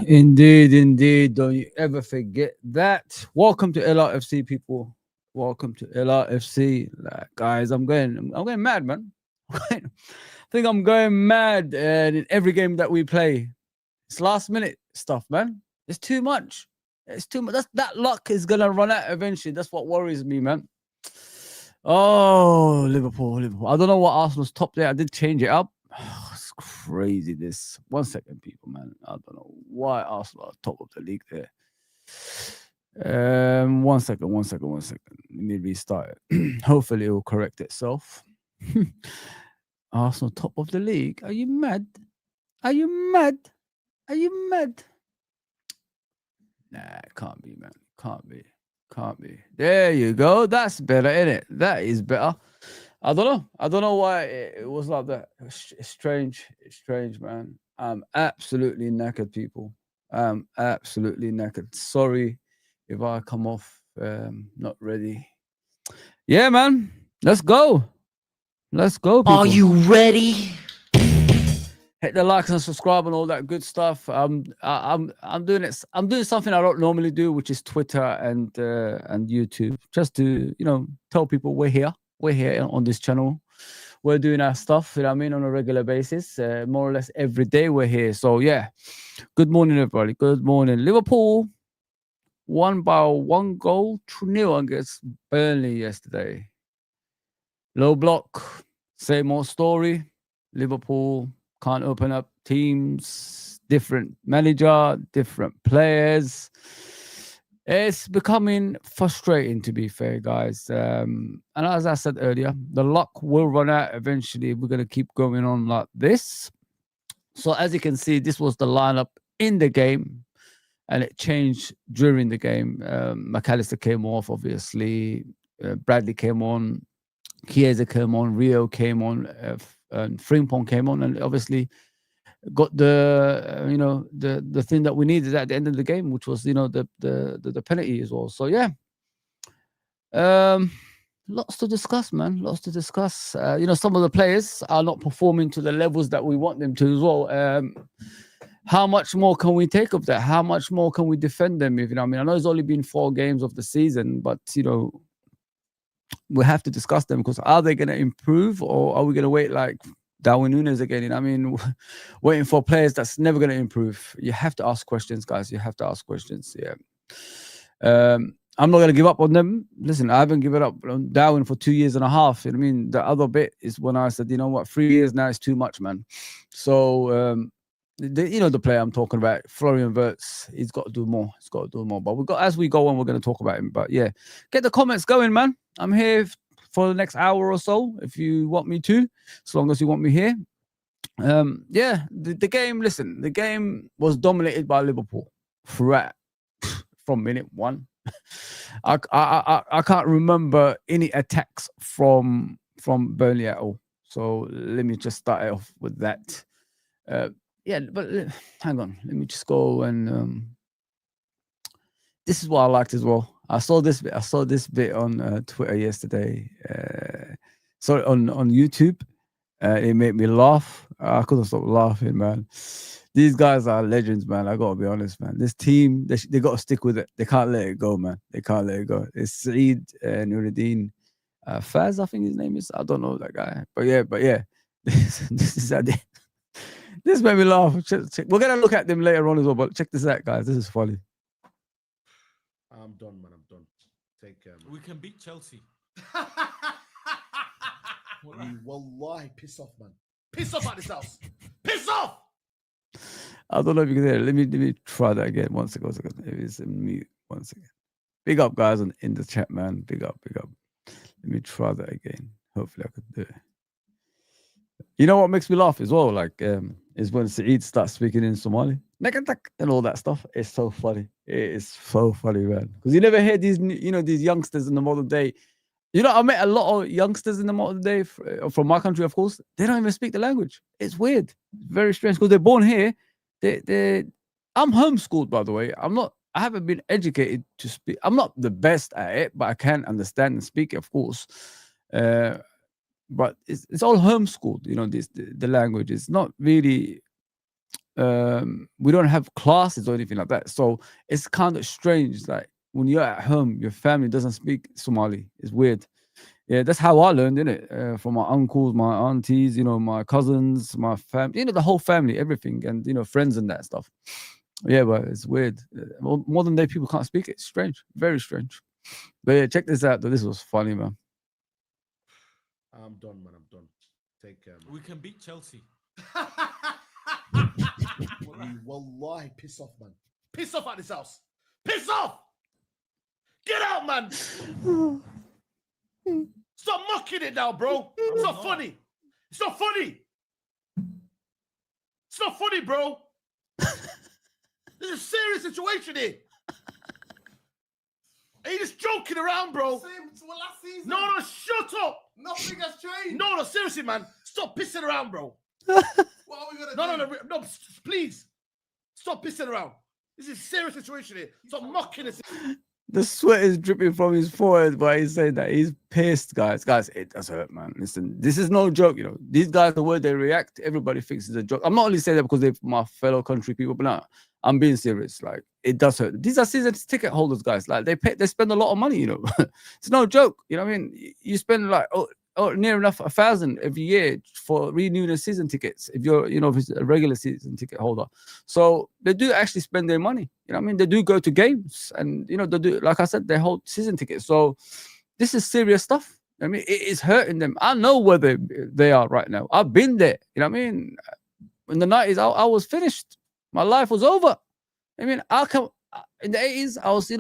Indeed, indeed. Don't you ever forget that. Welcome to LRFC, people. Welcome to LRFC, guys. I'm going mad, man. I think I'm going mad in every game that we play. It's last minute stuff, man. It's too much. It's too much. That luck is gonna run out eventually. That's what worries me, man. Oh, Liverpool. I don't know what Arsenal's top there. I did change it up. It's crazy. This 1 second, people, man. I don't know why Arsenal are top of the league there. 1 second. Let me restart it. Hopefully it will correct itself. Arsenal top of the league. Are you mad? Are you mad? Nah, it can't be, man. Can't be. There you go. That's better, isn't it? That is better. I don't know why it was like that. It's strange, man. I'm absolutely knackered, people. I'm absolutely knackered. Sorry if I come off not ready. Yeah, man. Let's go. People. Are you ready? Hit the likes and subscribe and all that good stuff. I'm doing it. I'm doing something I don't normally do, which is Twitter and YouTube, just to tell people we're here on this channel. We're doing our stuff, you know what I mean, on a regular basis, more or less every day we're here. So yeah, good morning, everybody. Good morning. Liverpool won by 1 goal to 0 against Burnley yesterday. Low block, same old story. Liverpool can't open up teams, different manager, different players. It's becoming frustrating, to be fair, guys. And as I said earlier, the luck will run out eventually. We're going to keep going on like this. So as you can see, this was the lineup in the game, and it changed during the game. McAllister came off, obviously. Bradley came on. Chiesa came on. Rio came on. And Frimpong came on, and obviously got the thing that we needed at the end of the game, which was the penalty as well. So yeah, lots to discuss, man. Lots to discuss. Some of the players are not performing to the levels that we want them to as well. How much more can we take of that? How much more can we defend them? If you know what I mean, I know it's only been 4 games of the season, but we have to discuss them, because are they going to improve, or are we going to wait like Darwin Núñez again? I mean, waiting for players that's never going to improve. You have to ask questions, guys. You have to ask questions. Yeah. I'm not going to give up on them. Listen, I haven't given up on Darwin for 2 years and a half. You know what I mean? The other bit is when I said, you know what, 3 years now is too much, man. So, the player I'm talking about, Florian Wirtz, he's got to do more. But as we go on, we're going to talk about him. But yeah, get the comments going, man. I'm here for the next hour or so, if you want me to, as long as you want me here. Yeah, the game, listen, the game was dominated by Liverpool throughout from minute 1. I can't remember any attacks from Burnley at all. So let me just start off with that. Yeah, but hang on. Let me just go and this is what I liked as well. I saw this bit on Twitter yesterday. Sorry, on YouTube. It made me laugh. I couldn't stop laughing, man. These guys are legends, man. I gotta be honest, man. This team, they gotta stick with it. They can't let it go, man. They can't let it go. It's Saeed Nuruddin Faz, I think his name is. I don't know that guy, but yeah. This made me laugh. Check. We're gonna look at them later on as well, but check this out, guys. This is funny. I'm done, man. I'm done. Take care, man. We can beat Chelsea. Wallahi, piss off, man. Piss off at this house. Piss off! I don't know if you can hear it. Let me try that again. 1 second. It is mute. 1 second. Big up, guys, in the chat, man. Big up. Let me try that again. Hopefully I could do it. You know what makes me laugh as well? Like, is when Saeed starts speaking in Somali, and all that stuff. It's so funny. It is so funny, man. Because you never hear these, these youngsters in the modern day. I met a lot of youngsters in the modern day from my country, of course. They don't even speak the language. It's weird. It's very strange because they're born here. I'm homeschooled, by the way. I haven't been educated to speak. I'm not the best at it, but I can understand and speak it, of course. But it's all homeschooled. The language is not really. We don't have classes or anything like that, so it's kind of strange. Like when you're at home, your family doesn't speak Somali. It's weird. Yeah, that's how I learned, innit? From my uncles, my aunties, my cousins, my family, the whole family, everything, and friends and that stuff. Yeah, but it's weird. Modern day people can't speak it. It's strange, very strange. But yeah, check this out. Though. This was funny, man. I'm done, man. I'm done. Take care. We can beat Chelsea. Wallahi, piss off, man. Piss off at this house. Piss off. Get out, man. Stop mocking it now, bro. It's not funny. It's not funny. It's not funny, bro. This is a serious situation here. Are you just joking around, bro? Same to last season. No, shut up. Nothing has changed. No, seriously, man. Stop pissing around, bro. What are we gonna do? No, please. Stop pissing around. This is a serious situation here. Stop mocking us. The sweat is dripping from his forehead, but he's saying that he's pissed, guys. Guys, it does hurt, man. Listen, this is no joke, These guys, the way they react, everybody thinks it's a joke. I'm not only saying that because they're my fellow country people, but no, I'm being serious. Like, it does hurt. These are season ticket holders, guys. Like, they spend a lot of money, It's no joke. You know what I mean? You spend like near enough 1,000 every year for renewing the season tickets if you're, if it's a regular season ticket holder. So they do actually spend their money. You know what I mean? They do go to games and, they do, like I said, they hold season tickets. So this is serious stuff. I mean, it is hurting them. I know where they are right now. I've been there. You know what I mean? In the 90s, I was finished. My life was over. I mean, in the 80s, I was,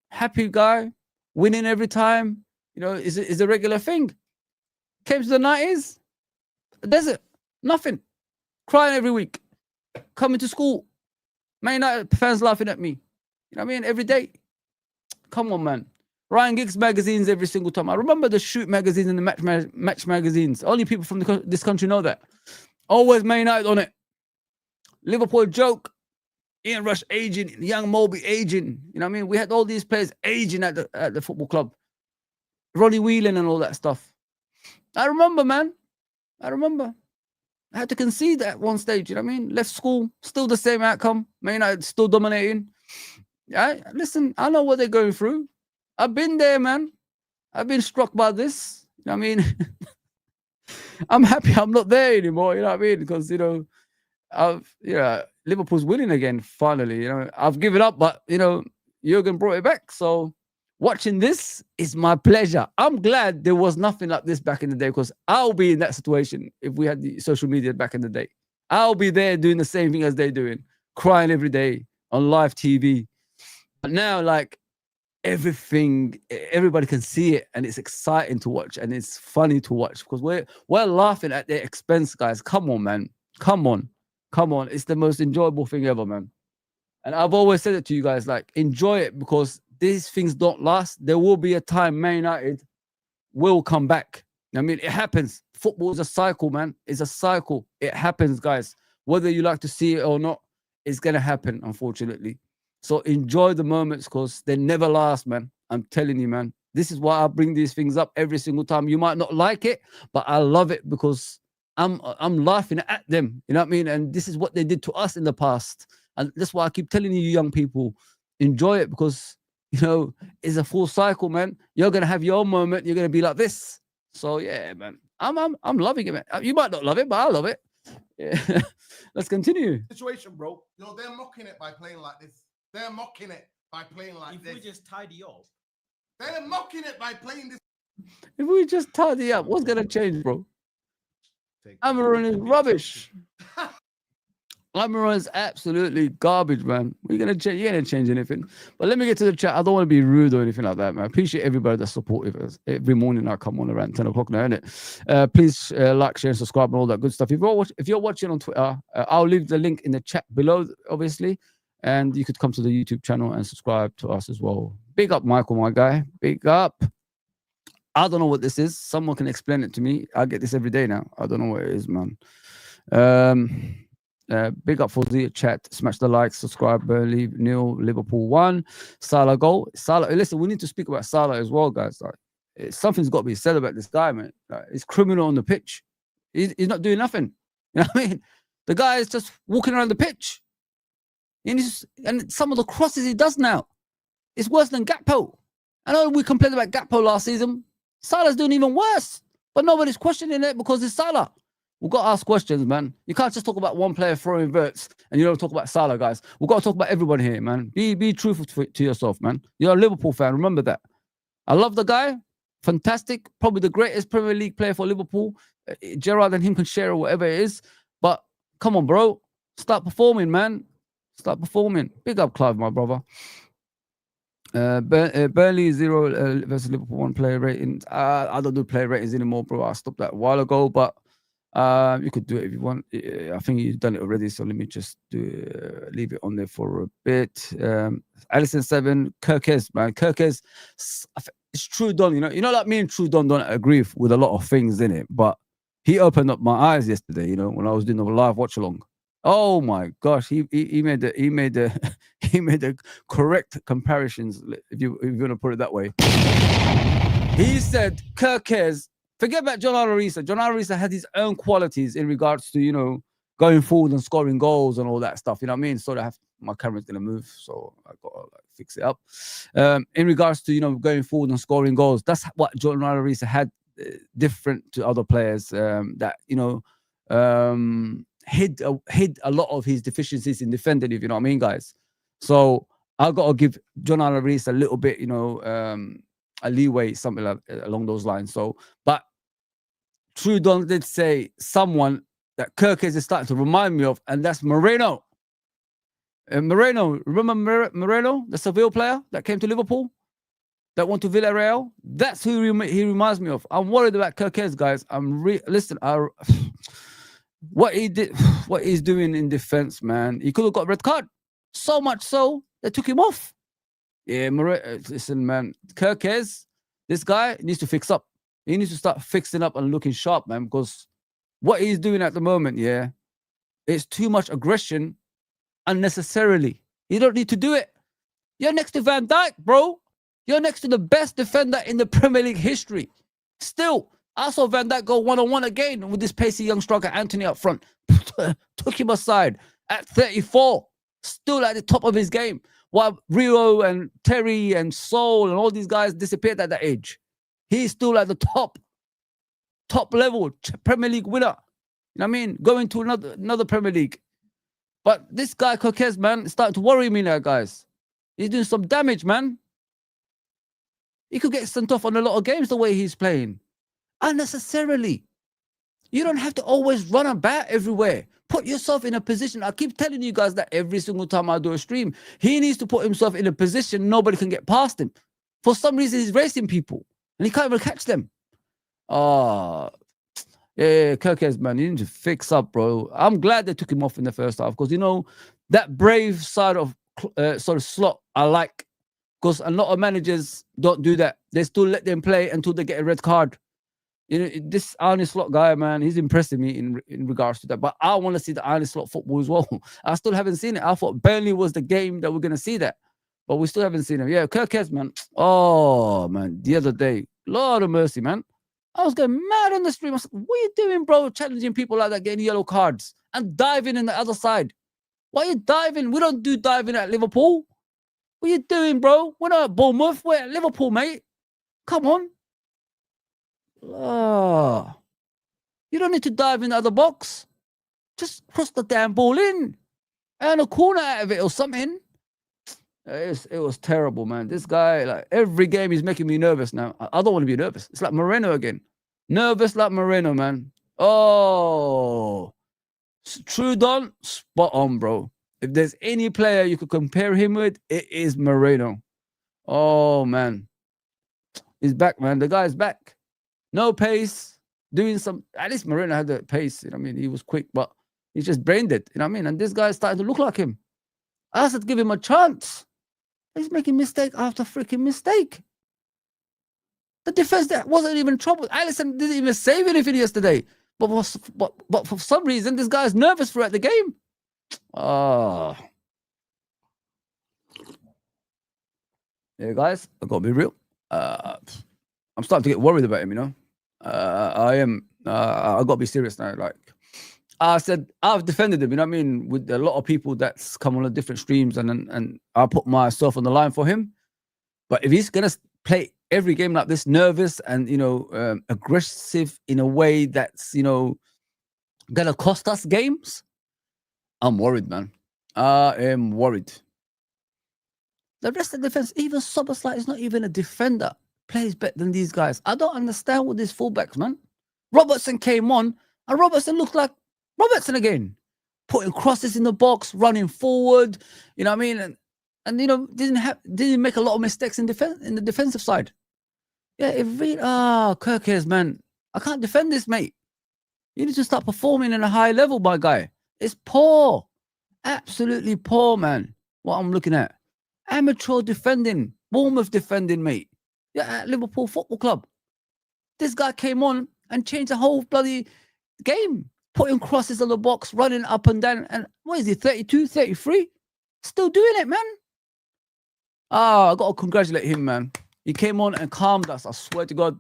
happy guy, winning every time. Is a regular thing. Came to the 90s, desert, nothing. Crying every week. Coming to school. Man United fans laughing at me. You know what I mean? Every day. Come on, man. Ryan Giggs magazines every single time. I remember the Shoot magazines and the Match magazines. Only people from this country know that. Always Man United on it. Liverpool joke. Ian Rush aging. Young Moby aging. You know what I mean? We had all these players aging at the football club. Ronnie Whelan and all that stuff. I remember, man. I had to concede at one stage, you know what I mean? Left school, still the same outcome. Man United still dominating. Listen, I know what they're going through. I've been there, man. I've been struck by this. You know what I mean? I'm happy I'm not there anymore, you know what I mean? Because, Liverpool's winning again, finally. I've given up, but, Jurgen brought it back. So watching this is my pleasure. I'm glad there was nothing like this back in the day because I'll be in that situation if we had the social media back in the day. I'll be there doing the same thing as they're doing, crying every day on live TV. But now, like, everybody can see it and it's exciting to watch and it's funny to watch because we're laughing at their expense, guys. Come on, man. Come on. It's the most enjoyable thing ever, man. And I've always said it to you guys, like, enjoy it because these things don't last. There will be a time Man United will come back. I mean, it happens. Football is a cycle, man. It's a cycle. It happens, guys. Whether you like to see it or not, it's going to happen, unfortunately. So enjoy the moments because they never last, man. I'm telling you, man. This is why I bring these things up every single time. You might not like it, but I love it because I'm laughing at them. You know what I mean? And this is what they did to us in the past. And that's why I keep telling you young people, enjoy it because it's a full cycle, man. You're gonna have your moment. You're gonna be like this. So yeah, man. I'm loving it, man. You might not love it, but I love it. Yeah. Let's continue. Situation, bro. They're mocking it by playing like this. They're mocking it by playing like this. If we just tidy up. They're mocking it by playing this. If we just tidy up, what's gonna change, bro? Cameroon is rubbish. Almiron is absolutely garbage, man. You're gonna change anything. But let me get to the chat. I don't want to be rude or anything like that, man. I appreciate everybody that's supportive. Every morning I come on around 10 o'clock now, innit? Please like, share, and subscribe, and all that good stuff. If you're watching on Twitter, I'll leave the link in the chat below, obviously, and you could come to the YouTube channel and subscribe to us as well. Big up, Michael, my guy. Big up. I don't know what this is. Someone can explain it to me. I get this every day now. I don't know what it is, man. Big up for the chat. Smash the like, subscribe. Burnley nil, Liverpool 1. Salah goal. Salah. Listen, we need to speak about Salah as well, guys. Like, something's got to be said about this guy, man. Like, he's criminal on the pitch. He's not doing nothing. You know what I mean? The guy is just walking around the pitch. And some of the crosses he does now, it's worse than Gakpo. I know we complained about Gakpo last season. Salah's doing even worse, but nobody's questioning it because it's Salah. We've got to ask questions, man. You can't just talk about one player throwing verts and you don't talk about Salah, guys. We've got to talk about everybody here, man. Be truthful to yourself, man. You're a Liverpool fan. Remember that. I love the guy. Fantastic. Probably the greatest Premier League player for Liverpool. Gerrard and him can share or whatever it is. But come on, bro. Start performing, man. Start performing. Big up, Clive, my brother. Burnley 0 versus Liverpool 1 player ratings. I don't do player ratings anymore, bro. I stopped that a while ago, but you could do it if you want. I think you've done it already, so let me just leave it on there for a bit. Allison 7, Kirkes, man. Kirkes, it's True Don. You know, like me and True Don don't agree with a lot of things in it, but he opened up my eyes yesterday. You know, when I was doing a live watch along. Oh my gosh, he made the correct comparisons, if you want to put it that way. He said Kirkes, forget about John Arisa. John Arisa had his own qualities in regards to, you know, going forward and scoring goals and all that stuff. You know what I mean? So my camera's gonna move, so I gotta fix it up. In regards to, you know, going forward and scoring goals, that's what John Arisa had different to other players that, you know, hid a lot of his deficiencies in defending, if you know what I mean, guys. So I got to give John Alaris a little bit, you know, a leeway, something like, along those lines. So, but Trudon did say someone that Kirkes is starting to remind me of, and that's Moreno. Moreno, remember Moreno, the Seville player that came to Liverpool, that went to Villarreal? That's who he reminds me of. I'm worried about Kirkes, guys. Listen, what he did, what he's doing in defense, man. He could have got a red card. So much so they took him off. Yeah, listen, man. Kirkes, this guy needs to fix up. He needs to start fixing up and looking sharp, man, because what he's doing at the moment, yeah, it's too much aggression unnecessarily. You don't need to do it. You're next to Van Dijk, bro. You're next to the best defender in the Premier League history. Still, I saw Van Dijk go one-on-one again with this pacey young striker Anthony up front. Took him aside at 34, still at the top of his game. While Rio and Terry and Sol and all these guys disappeared at that age. He's still at the top level, Premier League winner. You know what I mean? Going to another Premier League. But this guy, Kirkes, man, is starting to worry me now, guys. He's doing some damage, man. He could get sent off on a lot of games the way he's playing. Unnecessarily. You don't have to always run about everywhere. Put yourself in a position. I keep telling you guys that every single time I do a stream. He needs to put himself in a position nobody can get past him. For some reason, he's racing people. And he can't even catch them. Oh, yeah, Kirkes, man, you need to fix up, bro. I'm glad they took him off in the first half because, you know, that brave side of sort of slot I like, because a lot of managers don't do that. They still let them play until they get a red card. You know, this Arne Slot guy, man, he's impressing me in regards to that. But I want to see the Arne Slot football as well. I still haven't seen it. I thought Burnley was the game that we're going to see that. But we still haven't seen him. Yeah, Kirkes, man. Oh, man, the other day, Lord of mercy, man. I was going mad on the stream. I said, what are you doing, bro? Challenging people like that, getting yellow cards and diving in the other side. Why are you diving? We don't do diving at Liverpool. What are you doing, bro? We're not at Bournemouth. We're at Liverpool, mate. Come on. Oh, you don't need to dive in the other box. Just cross the damn ball in. And a corner out of it or something. It was terrible, man. This guy, like, every game he's making me nervous now. I don't want to be nervous. It's like Moreno again. Nervous like Moreno, man. Oh, True Don, spot on, bro. If there's any player you could compare him with, it is Moreno. Oh man, he's back, man. The guy's back. No pace, doing some. At least Moreno had the pace. You know what I mean? He was quick, but he's just brained it. You know what I mean? And this guy's starting to look like him. I said, give him a chance. He's making mistake after freaking mistake. The defense that wasn't even trouble. Alisson didn't even save anything yesterday. But for some reason, this guy's nervous throughout the game. Oh. Yeah, guys, I've got to be real. I'm starting to get worried about him, you know. I am. I've got to be serious now. Like I said, I've defended him, you know what I mean, with a lot of people that's come on the different streams, and I put myself on the line for him. But if he's going to play every game like this, nervous and, you know, aggressive in a way that's, you know, going to cost us games, I'm worried, man. I am worried. The rest of the defense, even Soboslai is not even a defender, plays better than these guys. I don't understand with these fullbacks, man. Robertson came on, and Robertson looked like Robertson again, putting crosses in the box, running forward. You know what I mean? And you know, didn't make a lot of mistakes in the defensive side. Yeah, Kirkes, man, I can't defend this, mate. You need to start performing in a high level, my guy. It's poor, absolutely poor, man. What I'm looking at, amateur defending, Bournemouth defending, mate. Yeah, at Liverpool Football Club. This guy came on and changed the whole bloody game, putting crosses on the box, running up and down. And what is he, 32, 33? Still doing it, man. I got to congratulate him, man. He came on and calmed us, I swear to God.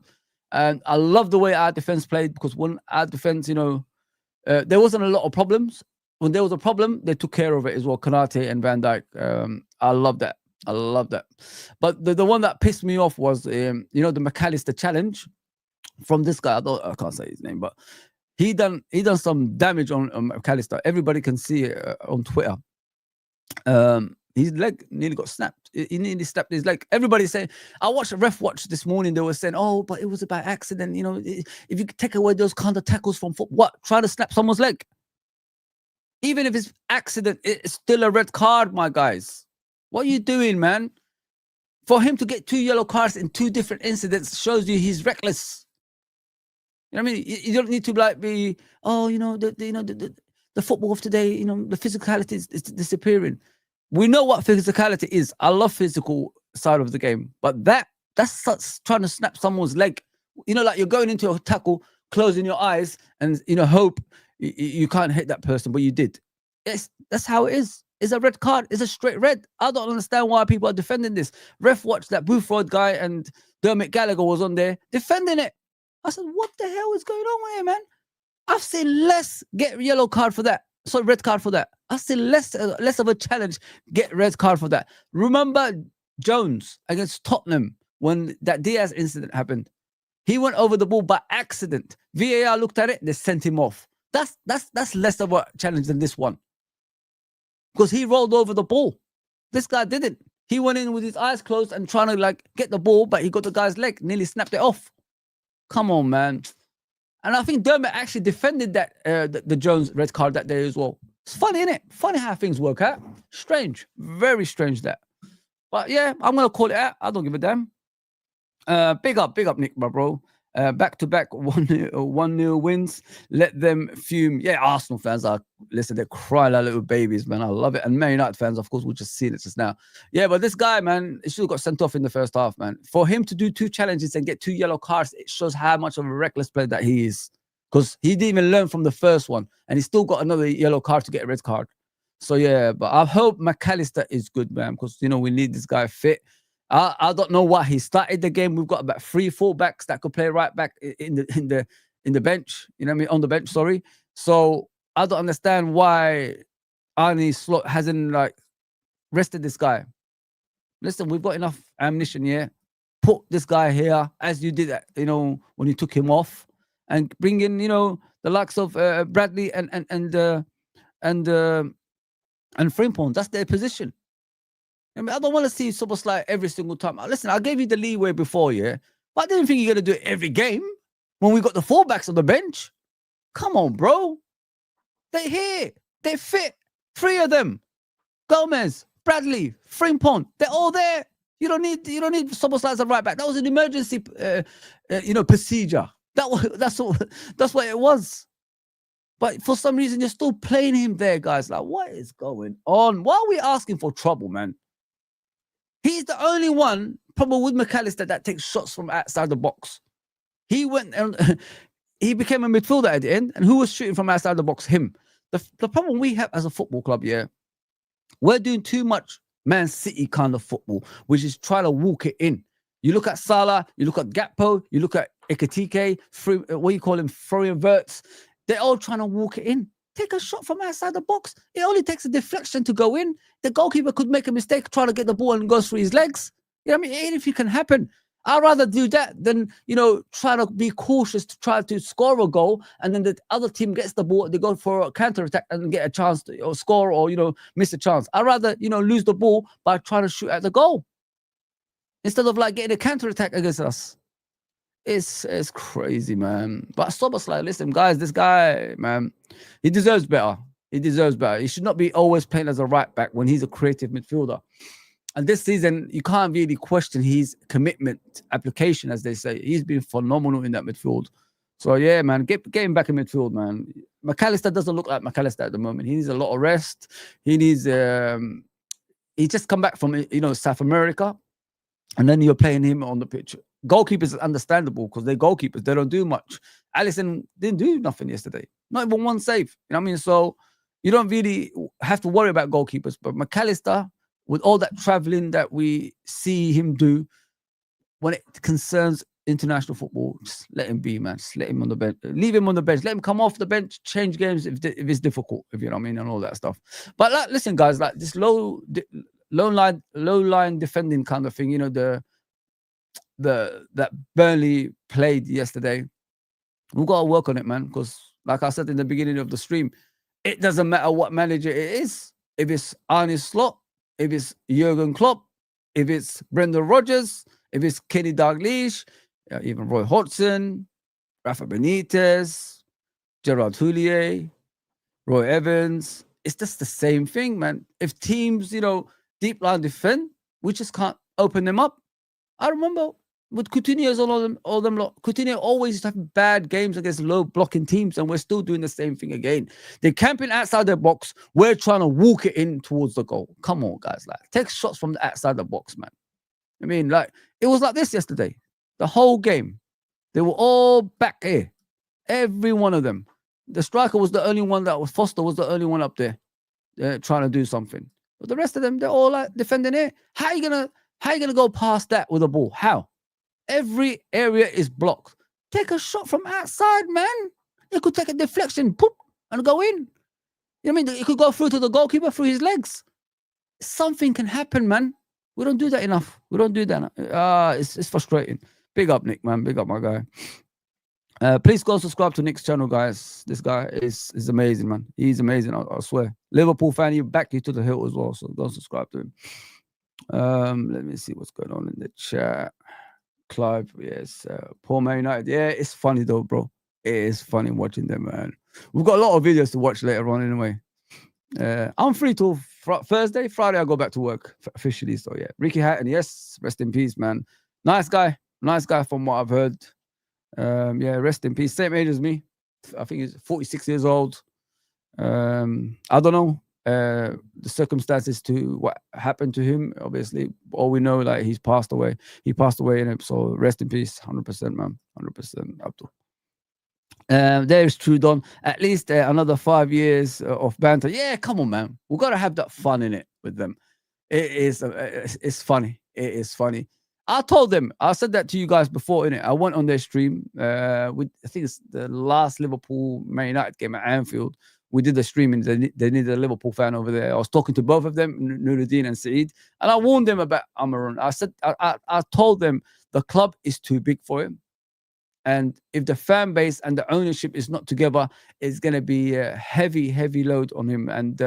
And I love the way our defense played, because when our defense, you know, there wasn't a lot of problems. When there was a problem, they took care of it as well, Konate and Van Dijk. I love that. I love that. But the one that pissed me off was, you know, the McAllister challenge from this guy. I can't say his name, but he done some damage on McAllister. Everybody can see it on Twitter. His leg nearly got snapped. He nearly snapped his leg. Everybody saying, I watched a ref watch this morning. They were saying, oh, but it was by accident. You know, if you take away those kind of tackles from foot, what? Try to snap someone's leg. Even if it's accident, it's still a red card, my guys. What are you doing, man? For him to get 2 yellow cards in 2 different incidents shows you he's reckless. You know what I mean? You don't need to like be, oh, you know, the football of today, you know, the physicality is disappearing. We know what physicality is. I love physical side of the game, but that's trying to snap someone's leg. You know, like you're going into a tackle, closing your eyes, and you know, hope you can't hit that person, but you did. Yes, that's how it is. It's a red card. It's a straight red. I don't understand why people are defending this. Ref watched that Boothroyd guy and Dermot Gallagher was on there defending it. I said, what the hell is going on here, man? I've seen less get yellow card for that. So red card for that. I've seen less of a challenge get red card for that. Remember Jones against Tottenham when that Diaz incident happened? He went over the ball by accident. VAR looked at it, they sent him off. That's less of a challenge than this one. Because he rolled over the ball. This guy didn't. He went in with his eyes closed and trying to like get the ball, but he got the guy's leg, nearly snapped it off. Come on, man. And I think Dermot actually defended that the Jones red card that day as well. It's funny, isn't it? Funny how things work out. Strange. Very strange that. But yeah, I'm going to call it out. I don't give a damn. Big up, Nick, my bro. Back-to-back 1-0 wins. Let them fume. Yeah, Arsenal fans are, listen, they're crying like little babies, man. I love it. And Man United fans, of course, we'll just see it just now. Yeah, but this guy, man, he should have got sent off in the first half, man. For him to do 2 challenges and get 2 yellow cards, it shows how much of a reckless player that he is. Because he didn't even learn from the first one. And he still got another yellow card to get a red card. So, yeah, but I hope McAllister is good, man. Because, you know, we need this guy fit. I don't know why he started the game. We've got about 3 fullbacks that could play right back in the bench. You know what I mean? On the bench, sorry. So I don't understand why Arne Slot hasn't like rested this guy. Listen, we've got enough ammunition here. Put this guy here as you did, you know, when you took him off, and bring in, you know, the likes of Bradley and Frimpong. That's their position. I mean, I don't want to see Soboslai every single time. Listen, I gave you the leeway before, yeah? But I didn't think you're going to do it every game when we got the fullbacks on the bench. Come on, bro. They're here. They're fit. 3 of them. Gomez, Bradley, Frimpong. They're all there. You don't need Szoboszlai as a right back. That was an emergency, procedure. That's what it was. But for some reason, you're still playing him there, guys. Like, what is going on? Why are we asking for trouble, man? He's the only one, probably with McAllister, that takes shots from outside the box. He went and he became a midfielder at the end. And who was shooting from outside the box? Him. The problem we have as a football club, yeah, we're doing too much Man City kind of football, which is trying to walk it in. You look at Salah, you look at Gakpo, you look at Ekitike, what you call him, Florian Wirtz. They're all trying to walk it in. Take a shot from outside the box. It only takes a deflection to go in. The goalkeeper could make a mistake, try to get the ball and goes through his legs. You know what I mean? Anything can happen. I'd rather do that than, try to be cautious to try to score a goal, and then the other team gets the ball, they go for a counter-attack and get a chance to score or, miss a chance. I'd rather, lose the ball by trying to shoot at the goal instead of like getting a counter-attack against us. It's crazy, man. But Szoboszlai, listen, guys, this guy, man, he deserves better. He deserves better. He should not be always playing as a right back when he's a creative midfielder. And this season, you can't really question his commitment application, as they say. He's been phenomenal in that midfield. So, yeah, man, get him back in midfield, man. McAllister doesn't look like McAllister at the moment. He needs a lot of rest. He needs... he just come back from, South America. And then you're playing him on the pitch. Goalkeepers are understandable because they're goalkeepers. They don't do much. Alisson didn't do nothing yesterday. Not even one save. You know what I mean? So you don't really have to worry about goalkeepers. But McAllister, with all that traveling that we see him do, when it concerns international football, just let him be, man. Just let him on the bench. Leave him on the bench. Let him come off the bench, change games if it's difficult, if you know what I mean, and all that stuff. But listen, guys, like this low line defending kind of thing, that Burnley played yesterday, we've got to work on it, man, because like I said in the beginning of the stream, it doesn't matter what manager it is. If it's Arne Slot, if it's Jurgen Klopp, if it's Brendan Rodgers, if it's Kenny Dalglish, even Roy Hodgson, Rafa Benitez, Gerard Houllier, Roy Evans, it's just the same thing, man. If teams, deep line defend, we just can't open them up. I remember with Coutinho's all them lot. Coutinho always used to have bad games against low blocking teams, and we're still doing the same thing again. They're camping outside their box. We're trying to walk it in towards the goal. Come on, guys. Take shots from the outside the box, man. I mean, it was like this yesterday. The whole game. They were all back here. Every one of them. The striker was the only one Foster was the only one up there trying to do something. But the rest of them, they're all defending it. How are you gonna go past that with a ball? How? Every area is blocked. Take a shot from outside, man. You could take a deflection, poop, and go in. You know what I mean? It could go through to the goalkeeper through his legs. Something can happen, man. We don't do that enough. We don't do that. It's frustrating. Big up, Nick, man. Big up, my guy. Please go subscribe to Nick's channel, guys. This guy is amazing, man. He's amazing, I swear. Liverpool fan, you back you to the hill as well, so go subscribe to him. Let me see what's going on in the chat. Clive, yes. Poor Man United. Yeah, it's funny though, bro. It is funny watching them, man. We've got a lot of videos to watch later on anyway. I'm free till Thursday. Friday, I go back to work officially. So yeah. Ricky Hatton, yes. Rest in peace, man. Nice guy. Nice guy from what I've heard. Yeah, rest in peace. Same age as me. I think he's 46 years old. I don't know the circumstances to what happened to him. Obviously, all we know, he's passed away. He passed away in it. So rest in peace, 100%, man, 100%. Abdul. There's Trudon. At least another 5 years of banter. Yeah, come on, man. We've got to have that fun in it with them. It's funny. It is funny. I told them, I said that to you guys before, innit? I went on their stream. I think it's the last Liverpool Man United game at Anfield. We did the streaming. They needed a Liverpool fan over there. I was talking to both of them, Nuruddin and Saeed, and I warned them about Amaron. I said, I told them the club is too big for him. And if the fan base and the ownership is not together, it's going to be a heavy, heavy load on him. And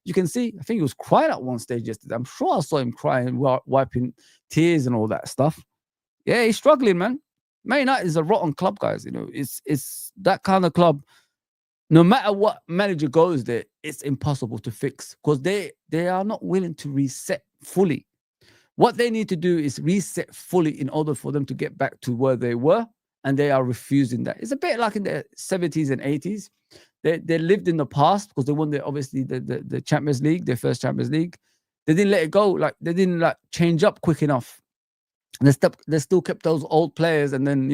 you can see, I think he was crying at one stage yesterday. I'm sure I saw him crying, wiping tears and all that stuff. Yeah, he's struggling, man. Man United is a rotten club, guys. It's that kind of club. no matter what manager goes there, it's impossible to fix because they are not willing to reset fully. What they need to do is reset fully in order for them to get back to where they were, and they are refusing that. It's a bit like in the 70s and 80s. They lived in the past because they won the Champions League, their first Champions League. They didn't let it go. Like they didn't like change up quick enough. They still kept those old players, and then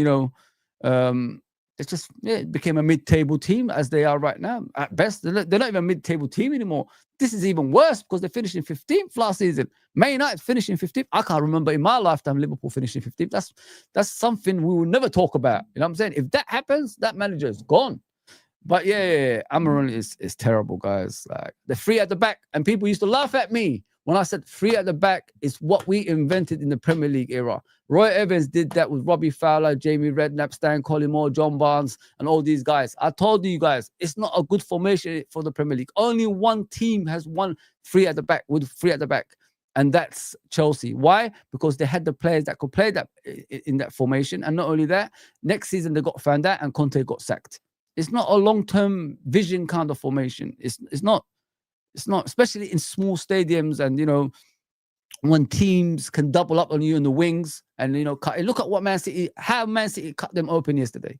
it's just it became a mid-table team as they are right now. At best, they're not even a mid-table team anymore. This is even worse because they finished in 15th last season. Man United finished in 15th. I can't remember in my lifetime Liverpool finishing 15th. That's something we will never talk about. You know what I'm saying? If that happens, that manager is gone. But yeah, Amaron is terrible, guys. Like the three at the back, and people used to laugh at me when I said three at the back is what we invented in the Premier League era. Roy Evans did that with Robbie Fowler, Jamie Redknapp, Stan Collymore, John Barnes, and all these guys. I told you guys, it's not a good formation for the Premier League. Only one team has won three at the back with three at the back, and that's Chelsea. Why? Because they had the players that could play that in that formation. And not only that, next season they got found out and Conte got sacked. It's not a long-term vision kind of formation. It's not, especially in small stadiums, and when teams can double up on you in the wings, and look at what how Man City cut them open yesterday.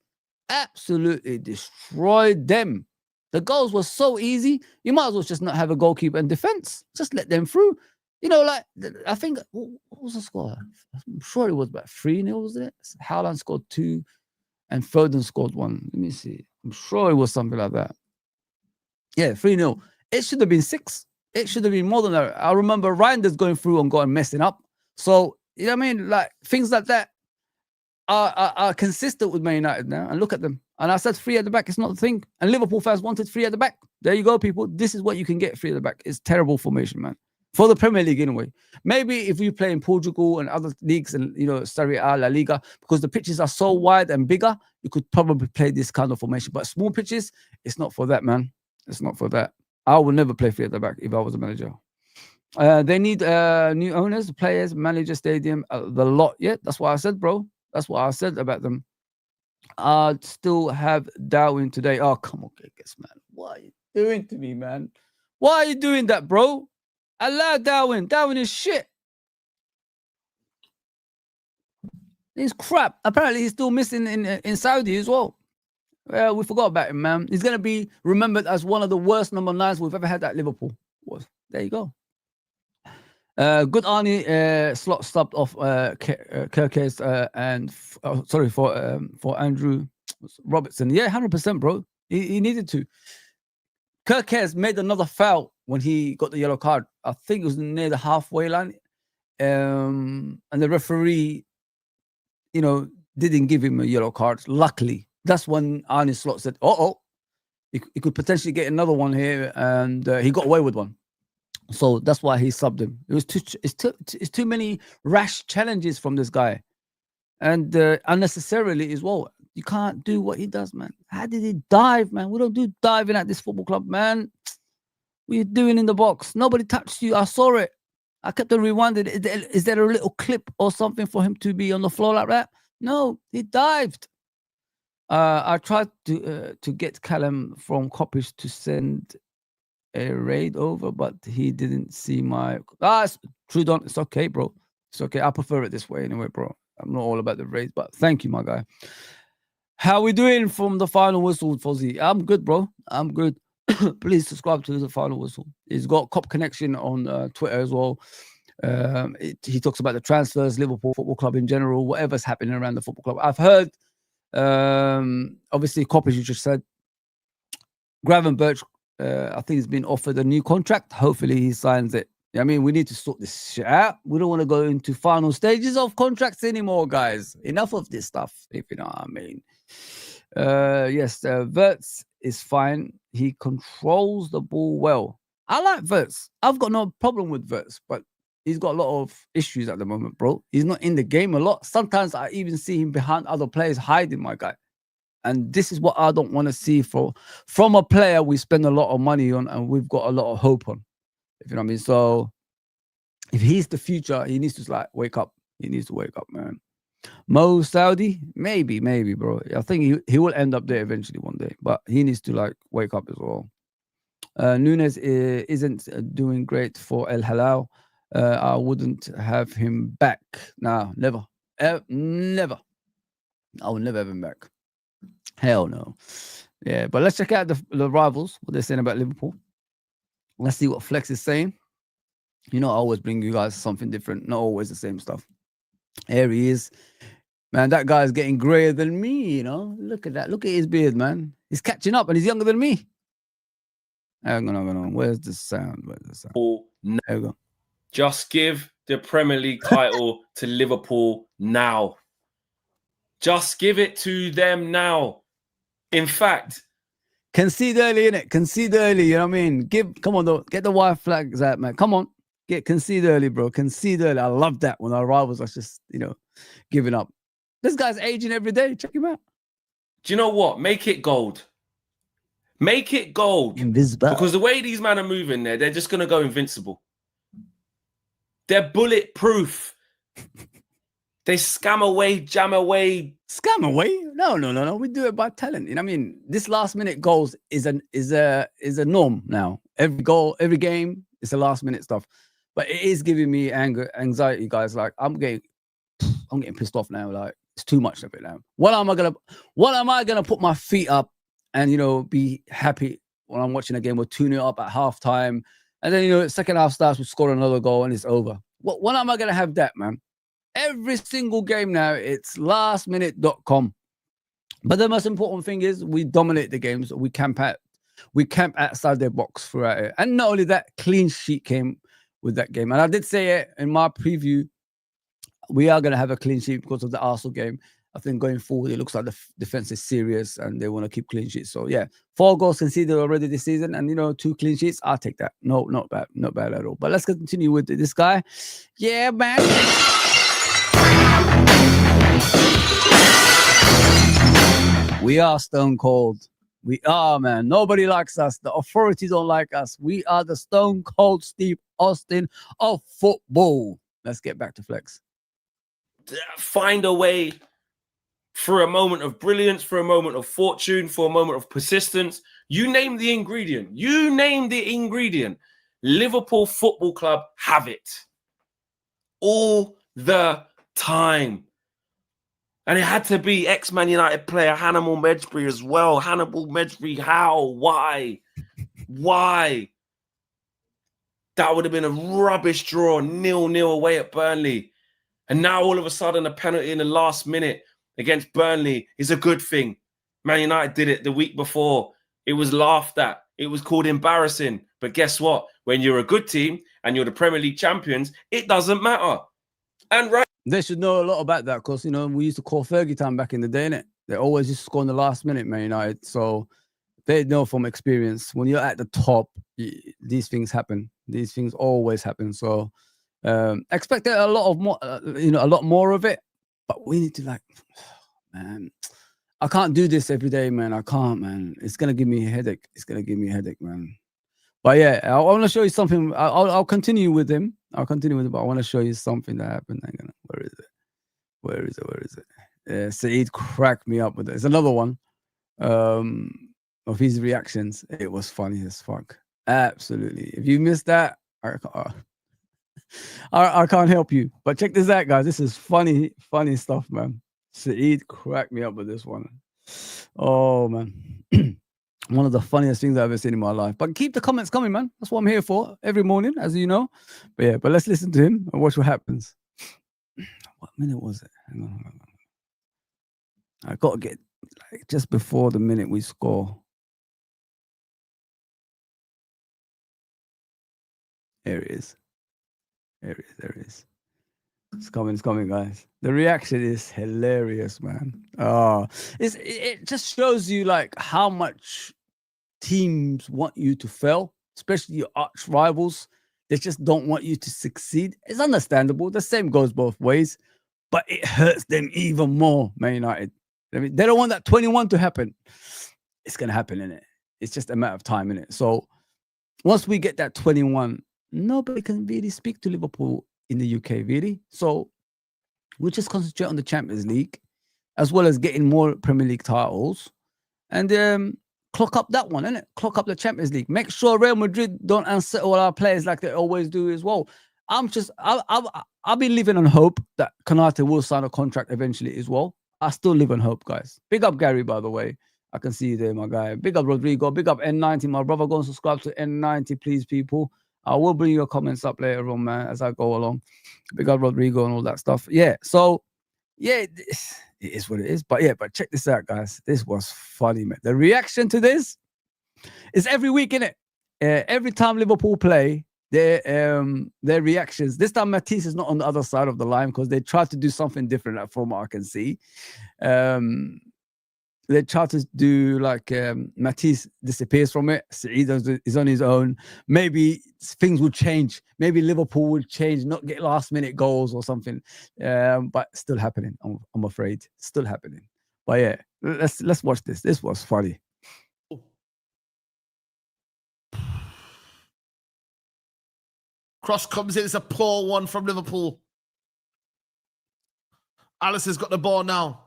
Absolutely destroyed them. The goals were so easy. You might as well just not have a goalkeeper and defense. Just let them through. I think what was the score? I'm sure it was about 3-0, was it? Haaland scored 2 and Foden scored 1. Let me see. I'm sure it was something like that. Yeah, 3-0. It should have been 6. It should have been more than that. I remember Reinders going through and going messing up. So, you know what I mean? Like, things like that are consistent with Man United now. And look at them. And I said 3 at the back is not the thing. And Liverpool fans wanted 3 at the back. There you go, people. This is what you can get 3 at the back. It's terrible formation, man. For the Premier League, anyway. Maybe if you play in Portugal and other leagues and, Serie A, La Liga, because the pitches are so wide and bigger, you could probably play this kind of formation. But small pitches, it's not for that, man. It's not for that. I would never play 3 at the back if I was a manager. They need new owners, players, manager, stadium, the lot. Yeah, that's what I said, bro. That's what I said about them. I still have Darwin today. Oh, come on, Gigas, man. What are you doing to me, man? Why are you doing that, bro? Allow Darwin. Darwin is shit. He's crap. Apparently, he's still missing in Saudi as well. Well, we forgot about him, man. He's going to be remembered as one of the worst number 9s we've ever had at Liverpool. There you go. Good Arnie slot stopped off Kirkes and for Andrew Robertson. Yeah, 100%, bro. He needed to. Kirkes made another foul when he got the yellow card. I think it was near the halfway line. And the referee, didn't give him a yellow card. Luckily. That's when Arne Slot said, he could potentially get another one here, and he got away with one. So that's why he subbed him. It's too many rash challenges from this guy, and unnecessarily as well. You can't do what he does, man. How did he dive, man? We don't do diving at this football club, man. What are you doing in the box? Nobody touched you. I saw it. I kept on rewinding. Is there a little clip or something for him to be on the floor like that? No, he dived. I tried to get Callum from Coppish to send a raid over, but he didn't see my... Trudon, it's okay, bro. It's okay. I prefer it this way anyway, bro. I'm not all about the raids, but thank you, my guy. How we doing from the Final Whistle, Fozzy? I'm good, bro. I'm good. Please subscribe to the Final Whistle. He's got Cop Connection on Twitter as well. He talks about the transfers, Liverpool Football Club in general, whatever's happening around the football club. I've heard... obviously, Cop, as you just said, Gravenberch, I think he's been offered a new contract. Hopefully, he signs it. I mean, we need to sort this shit out. We don't want to go into final stages of contracts anymore, guys. Enough of this stuff, if you know what I mean. Yes, Wirtz is fine. He controls the ball well. I like Wirtz. I've got no problem with Wirtz, but he's got a lot of issues at the moment, bro. He's not in the game a lot. Sometimes I even see him behind other players hiding, my guy. And this is what I don't want to see from a player we spend a lot of money on and we've got a lot of hope on. If you know what I mean. So if he's the future, he needs to wake up. He needs to wake up, man. Mo Saudi, maybe, bro. I think he will end up there eventually one day, but he needs to like wake up as well. Nunes isn't doing great for El Halal. I wouldn't have him back. Nah, never. Never. I will never have him back. Hell no. Yeah, but let's check out the rivals, what they're saying about Liverpool. Let's see what Flex is saying. You know, I always bring you guys something different, not always the same stuff. Here he is. Man, that guy's getting grayer than me, you know. Look at that. Look at his beard, man. He's catching up and he's younger than me. Hang on. Where's the sound? There we go. Just give the Premier League title to Liverpool now. Just give it to them now. In fact, concede early, innit? Concede early, you know what I mean? Come on, though. Get the white flags out, man. Come on. Concede early, bro. Concede early. I love that when our rivals are just, you know, giving up. This guy's aging every day. Check him out. Do you know what? Make it gold. Make it gold. Invisible. Because the way these men are moving there, they're just going to go invincible. They're bulletproof. They scam away, jam away. Scam away? No. We do it by talent. You know what I mean? This last minute goals is a norm now. Every goal, every game, it's the last minute stuff. But it is giving me anxiety, guys. Like I'm getting pissed off now. Like it's too much of it now. What am I gonna put my feet up and, you know, be happy when I'm watching a game? We're 2-0 up at halftime, and then, you know, second half starts, we score another goal and it's over. When am I gonna have that, man? Every single game now, it's lastminute.com. But the most important thing is we dominate the games. We camp outside their box throughout it. And not only that, clean sheet came with that game. And I did say it in my preview, we are going to have a clean sheet because of the Arsenal game. I think going forward, it looks like the defense is serious and they want to keep clean sheets. So yeah, 4 goals conceded already this season, and, you know, 2 clean sheets. I'll take that. No, not bad at all. But let's continue with this guy. Yeah, man. We are stone cold. We are, man. Nobody likes us. The authority don't like us. We are the stone cold Steve Austin of football. Let's get back to Flex. Find a way for a moment of brilliance, for a moment of fortune, for a moment of persistence. You name the ingredient. Liverpool Football Club have it all the time. And it had to be ex-Man United player Hannibal Mejbri as well. Hannibal Mejbri, how? Why? That would have been a rubbish draw, 0-0 away at Burnley. And now all of a sudden a penalty in the last minute against Burnley is a good thing. Man United did it the week before. It was laughed at. It was called embarrassing. But guess what? When you're a good team and you're the Premier League champions, it doesn't matter. And right. They should know a lot about that because, you know, we used to call Fergie time back in the day, innit? They always used to score in the last minute, Man United. So they know from experience, when you're at the top, these things happen. These things always happen. So expect a lot more of it. But we need to, like, man, I can't do this every day, man. I can't, man. It's going to give me a headache. Man. But yeah, I want to show you something. I'll continue with him. But I want to show you something that happened. Where is it? Yeah, Saeed cracked me up with it. It's another one of his reactions. It was funny as fuck. Absolutely. If you missed that, I can't help you. But check this out, guys. This is funny stuff, man. Saeed cracked me up with this one. Oh, man. One of the funniest things I've ever seen in my life. But keep the comments coming, man. That's what I'm here for every morning, as you know. But let's listen to him and watch what happens. What minute was it? Hang on. I got to get like just before the minute we score. There it is. There it is. It's coming, guys. The reaction is hilarious, man. It just shows you like how much teams want you to fail, especially your arch rivals. They just don't want you to succeed. It's understandable. The same goes both ways, but it hurts them even more, Man United. I mean, they don't want that 21 to happen. It's going to happen, innit? It's just a matter of time, innit? So once we get that 21, nobody can really speak to Liverpool in the UK, really. So We'll just concentrate on the Champions League, as well as getting more Premier League titles, and clock up that one, innit? Clock up the Champions League. Make sure Real Madrid don't unsettle our players like they always do as well. I've been living on hope that Konate will sign a contract eventually as well. I still live on hope, guys. Big up Gary, by the way. I can see you there, my guy. Big up Rodrigo. Big up N90, my brother. Go and subscribe to N90, please, people. I will bring your comments up later on, man, as I go along. Big up Rodrigo and all that stuff. Yeah, so, yeah, it is what it is. But yeah, but check this out, guys. This was funny, man. The reaction to this is every week, innit? Every time Liverpool play, their reactions. This time Matisse is not on the other side of the line because they tried to do something different from what I can see. They try to do like Matisse disappears from it. Saeed is on his own. Maybe things will change. Maybe Liverpool will change, not get last minute goals or something. But still happening. I'm afraid, still happening. But yeah, let's watch this. This was funny. Cross comes in. It's a poor one from Liverpool. Alisson's got the ball now.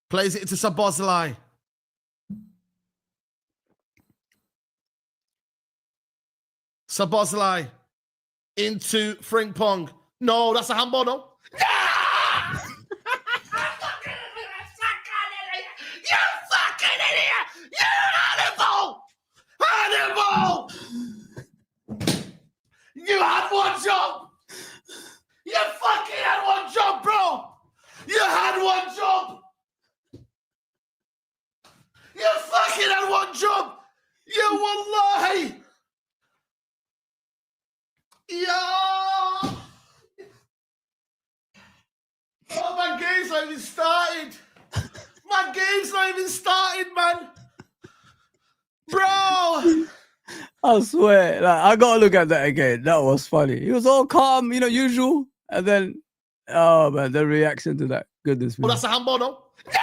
Plays it into Sabozlai. Sabozlai into Frimpong. No, that's a handball, no? Yeah! You fucking idiot! You animal! Animal! You had one job! You fucking had one job, bro! You had one job! You fucking had one job! You wallahi! Yeah! Oh, my game's not even started! My game's not even started, man! Bro! I swear, like, I gotta look at that again. That was funny. He was all calm, you know, usual. And then, oh man, the reaction to that. Goodness me. Oh, that's a handball, no? You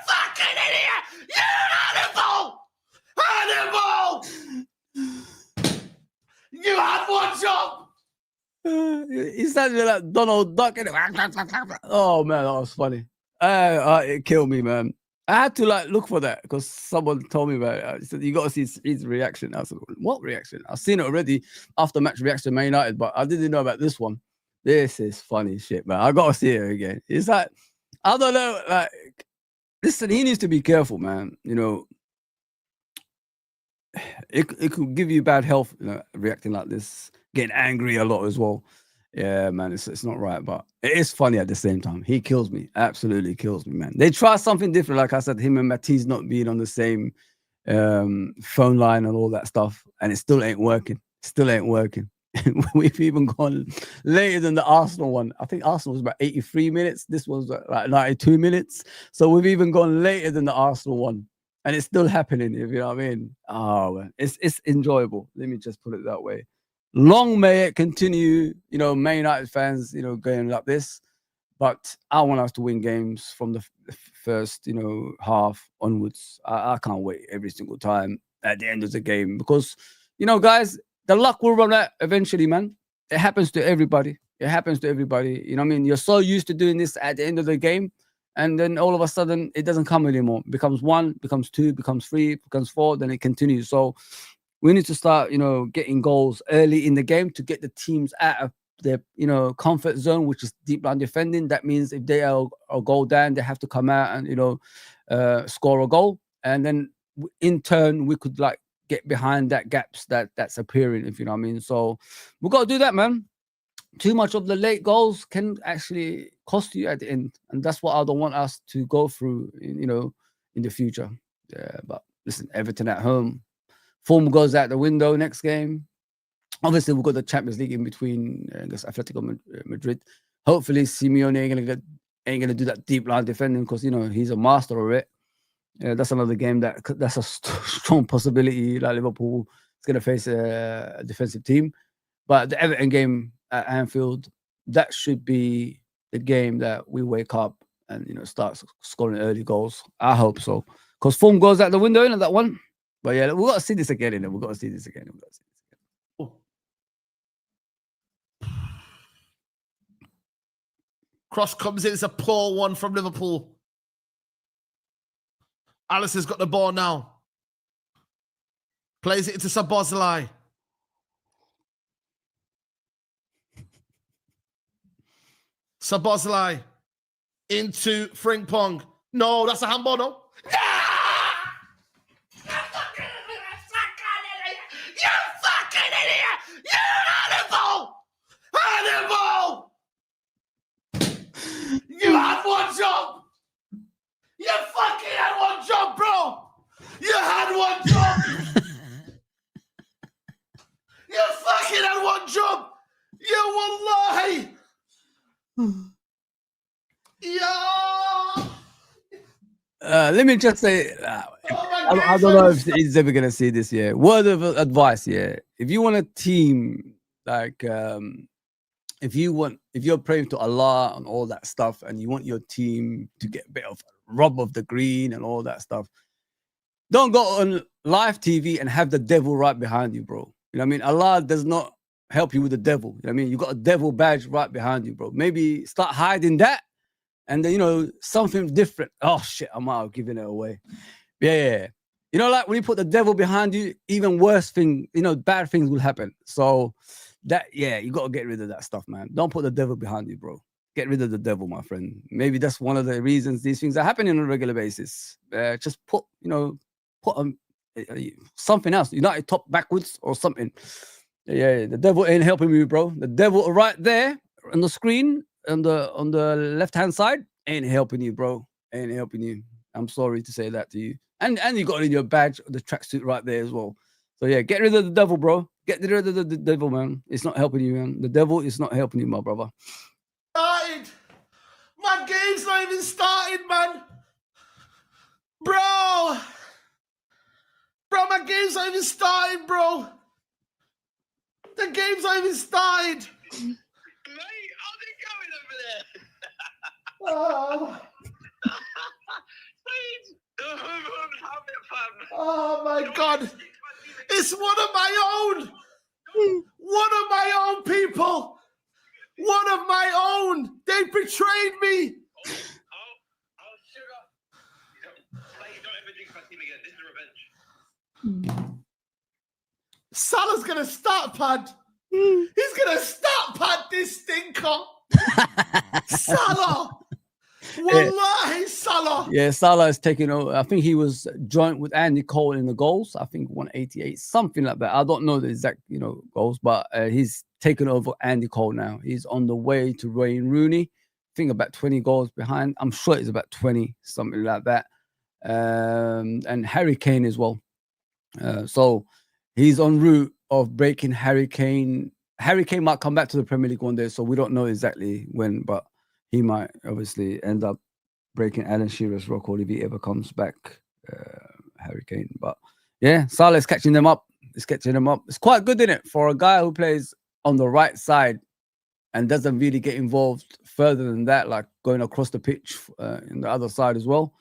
fucking idiot! You animal! Animal! You had one job! He sounded like Donald Duck. Oh man, that was funny. It killed me, man. I had to like look for that because someone told me about it. I said, you got to see his reaction. I said, what reaction? I've seen it already after match reaction Man United, but I didn't know about this one. This is funny shit, man. I got to see it again. It's like, I don't know, like, listen, he needs to be careful, man. You know, it could give you bad health, you know, reacting like this, getting angry a lot as well. Yeah, man, it's not right, but it is funny at the same time. He kills me, absolutely kills me, man. They try something different, like I said, him and Matisse not being on the same phone line and all that stuff, and it still ain't working. Still ain't working. We've even gone later than the Arsenal one. I think Arsenal was about 83 minutes. This was like 92 minutes. So we've even gone later than the Arsenal one, and it's still happening. If you know what I mean. Oh man, it's enjoyable. Let me just put it that way. Long may it continue, you know, Man United fans, you know, going like this. But I want us to win games from the first, you know, half onwards. I can't wait every single time at the end of the game because, you know, guys, the luck will run out eventually, man. It happens to everybody. It happens to everybody. You know what I mean? You're so used to doing this at the end of the game, and then all of a sudden it doesn't come anymore. It becomes 1, becomes 2, becomes 3, becomes 4, then it continues. So we need to start, you know, getting goals early in the game to get the teams out of their, you know, comfort zone, which is deep line defending. That means if they are a goal down, they have to come out and, you know, score a goal. And then in turn, we could like get behind that gaps that's appearing, if you know what I mean. So we've got to do that, man. Too much of the late goals can actually cost you at the end. And that's what I don't want us to go through, you know, in the future. Yeah, but listen, Everton at home. Form goes out the window next game. Obviously, we've got the Champions League in between, I guess, Atletico Madrid. Hopefully, Simeone ain't gonna do that deep line defending because, you know, he's a master of it. That's another game that's a strong possibility that Liverpool is going to face a defensive team. But the Everton game at Anfield, that should be the game that we wake up and, you know, start scoring early goals. I hope so. Because form goes out the window, you know, that one. But yeah, we've got to see this again, innit? We've got to see this again. Cross comes in. It's a poor one from Liverpool. Alison's got the ball now. Plays it into Szoboszlai. Szoboszlai into Frimpong. No, that's a handball, no? You fucking idiot! You animal! Animal! You had one job! You fucking had one job, bro! You had one job! You fucking had one job! You wallahi! Yeah! Let me just say, I don't know if he's ever gonna see this. Yeah, word of advice. Yeah, if you want a team like, if you're praying to Allah and all that stuff, and you want your team to get a bit of rub of the green and all that stuff, don't go on live TV and have the devil right behind you, bro. You know what I mean? Allah does not help you with the devil. You know what I mean? You got a devil badge right behind you, bro. Maybe start hiding that. And then, you know, something different. Oh, shit, I'm out giving it away. Yeah. You know, like when you put the devil behind you, even worse thing, you know, bad things will happen. So that, yeah, you got to get rid of that stuff, man. Don't put the devil behind you, bro. Get rid of the devil, my friend. Maybe that's one of the reasons these things are happening on a regular basis. Just put something else. United top backwards or something. Yeah, the devil ain't helping you, bro. The devil right there on the screen, on the left-hand side, ain't helping you, bro. Ain't helping you. I'm sorry to say that to you. And you got it in your badge, the tracksuit right there as well. So yeah, get rid of the devil, bro. Get rid of the devil, man. It's not helping you, man. The devil is not helping you, my brother. Started. My game's not even started, man. Bro, my game's not even started, bro. The game's not even started. Mate, how's it going over there? Oh, Please, don't have it, fam. oh my God. It's one of my own. One of my own people. One of my own. They betrayed me. Oh, sugar. You don't ever drink my team again. This is revenge. Salah's going to start pad. He's going to start pad this stinker. Salah. Wallahi, Salah. Yeah, Salah is taking over. I think he was joint with Andy Cole in the goals. I think 188, something like that. I don't know the exact, goals, but he's taken over Andy Cole now. He's on the way to Wayne Rooney. I think about 20 goals behind. I'm sure it's about 20, something like that. And Harry Kane as well. So he's en route of breaking Harry Kane. Harry Kane might come back to the Premier League one day, so we don't know exactly when, but he might obviously end up breaking Alan Shearer's record if he ever comes back, Harry Kane. But yeah, Salah's catching them up. It's catching them up. It's quite good, isn't it, for a guy who plays on the right side and doesn't really get involved further than that, like going across the pitch in the other side as well,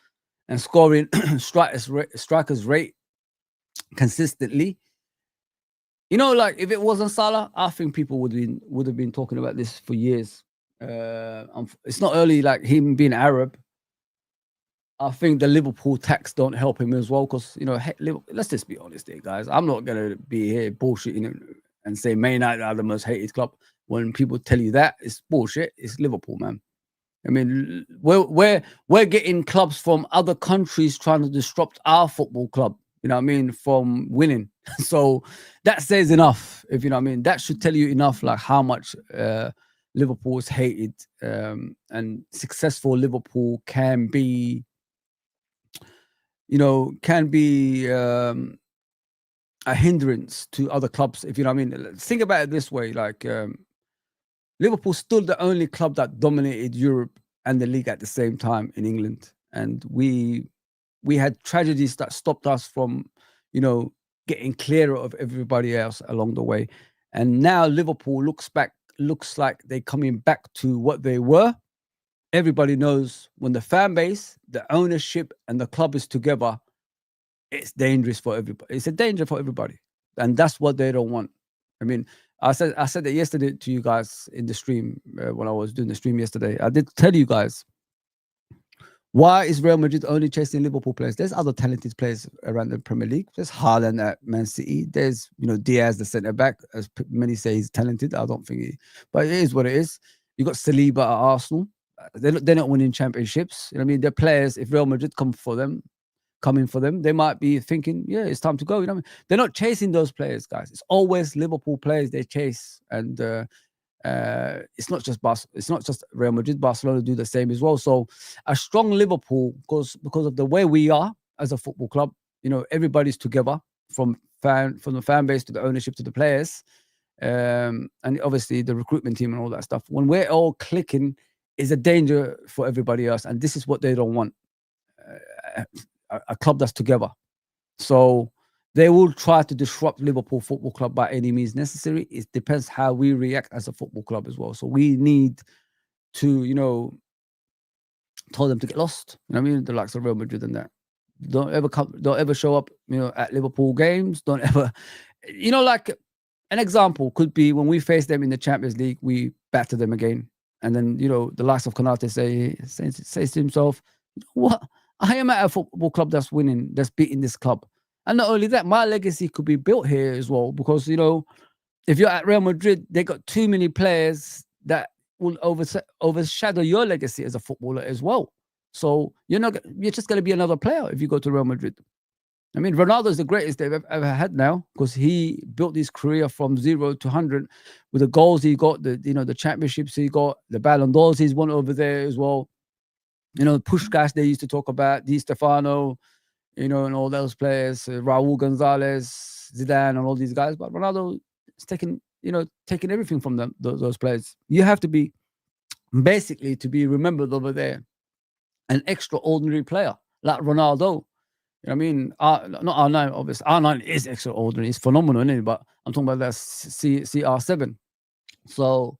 and scoring strikers rate consistently. You know, like if it wasn't Salah, I think people would have been talking about this for years. It's not only like him being Arab. I think the Liverpool tax don't help him as well because, let's just be honest here, guys. I'm not going to be here bullshitting and say Man United are the most hated club. When people tell you that, it's bullshit. It's Liverpool, man. I mean, we're getting clubs from other countries trying to disrupt our football club, you know what I mean, from winning. So that says enough, if you know what I mean. That should tell you enough, like how much Liverpool is hated, and successful Liverpool can be, a hindrance to other clubs, if you know what I mean. Think about it this way, like Liverpool's still the only club that dominated Europe and the league at the same time in England. And we had tragedies that stopped us from, getting clearer of everybody else along the way. And now Liverpool looks like they're coming back to what they were. Everybody knows when the fan base, the ownership, and the club is together, it's dangerous for everybody. It's a danger for everybody. And that's what they don't want. I mean, I said that yesterday to you guys in the stream when I was doing the stream yesterday. I did tell you guys, why is Real Madrid only chasing Liverpool players? There's other talented players around the Premier League. There's Haaland at Man City. There's Diaz, the centre back, as many say he's talented. I don't think but it is what it is. You got Saliba at Arsenal. They're not winning championships. You know what I mean? They're players. If Real Madrid come in for them, they might be thinking, yeah, it's time to go. You know what I mean? They're not chasing those players, guys. It's always Liverpool players they chase, and it's not just Real Madrid. Barcelona do the same as well. So a strong Liverpool, because of the way we are as a football club, everybody's together from the fan base to the ownership to the players, and obviously the recruitment team and all that stuff. When we're all clicking, is a danger for everybody else, and this is what they don't want. A club that's together. So they will try to disrupt Liverpool Football Club by any means necessary. It depends how we react as a football club as well. So we need to, tell them to get lost. You know what I mean? The likes of Real Madrid and that. Don't ever show up, at Liverpool games. Don't ever, like an example could be when we face them in the Champions League, we batter them again. And then, the likes of Konate says to himself, what? I am at a football club that's winning, that's beating this club. And not only that, my legacy could be built here as well. Because, if you're at Real Madrid, they got too many players that will overshadow your legacy as a footballer as well. So you're just going to be another player if you go to Real Madrid. I mean, Ronaldo is the greatest they've ever had now, because he built his career from 0 to 100 with the goals he got, the championships he got, the Ballon d'Ors he's won over there as well. Puskás they used to talk about, Di Stefano, and all those players, Raúl González, Zidane, and all these guys. But Ronaldo is taking everything from them, those players. You have to be, basically, to be remembered over there, an extraordinary player like Ronaldo. You know what I mean? Not R9, obviously. R9 is extraordinary. It's phenomenal, isn't it? But I'm talking about that CR7. So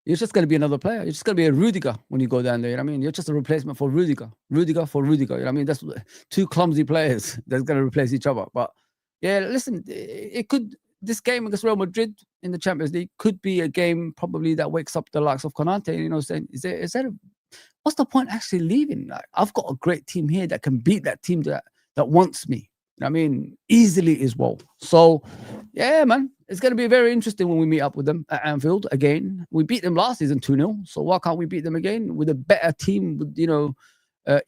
you're just going to be another player. You're just going to be a Rudiger when you go down there. You know what I mean? You're just a replacement for Rudiger. Rudiger for Rudiger. You know what I mean? That's two clumsy players that's going to replace each other. But yeah, listen, this game against Real Madrid in the Champions League could be a game probably that wakes up the likes of Konate, saying, what's the point actually leaving? Like, I've got a great team here that can beat that team that wants me. I mean, easily as well. So, yeah, man, it's going to be very interesting when we meet up with them at Anfield again. We beat them last season 2-0. So why can't we beat them again with a better team? With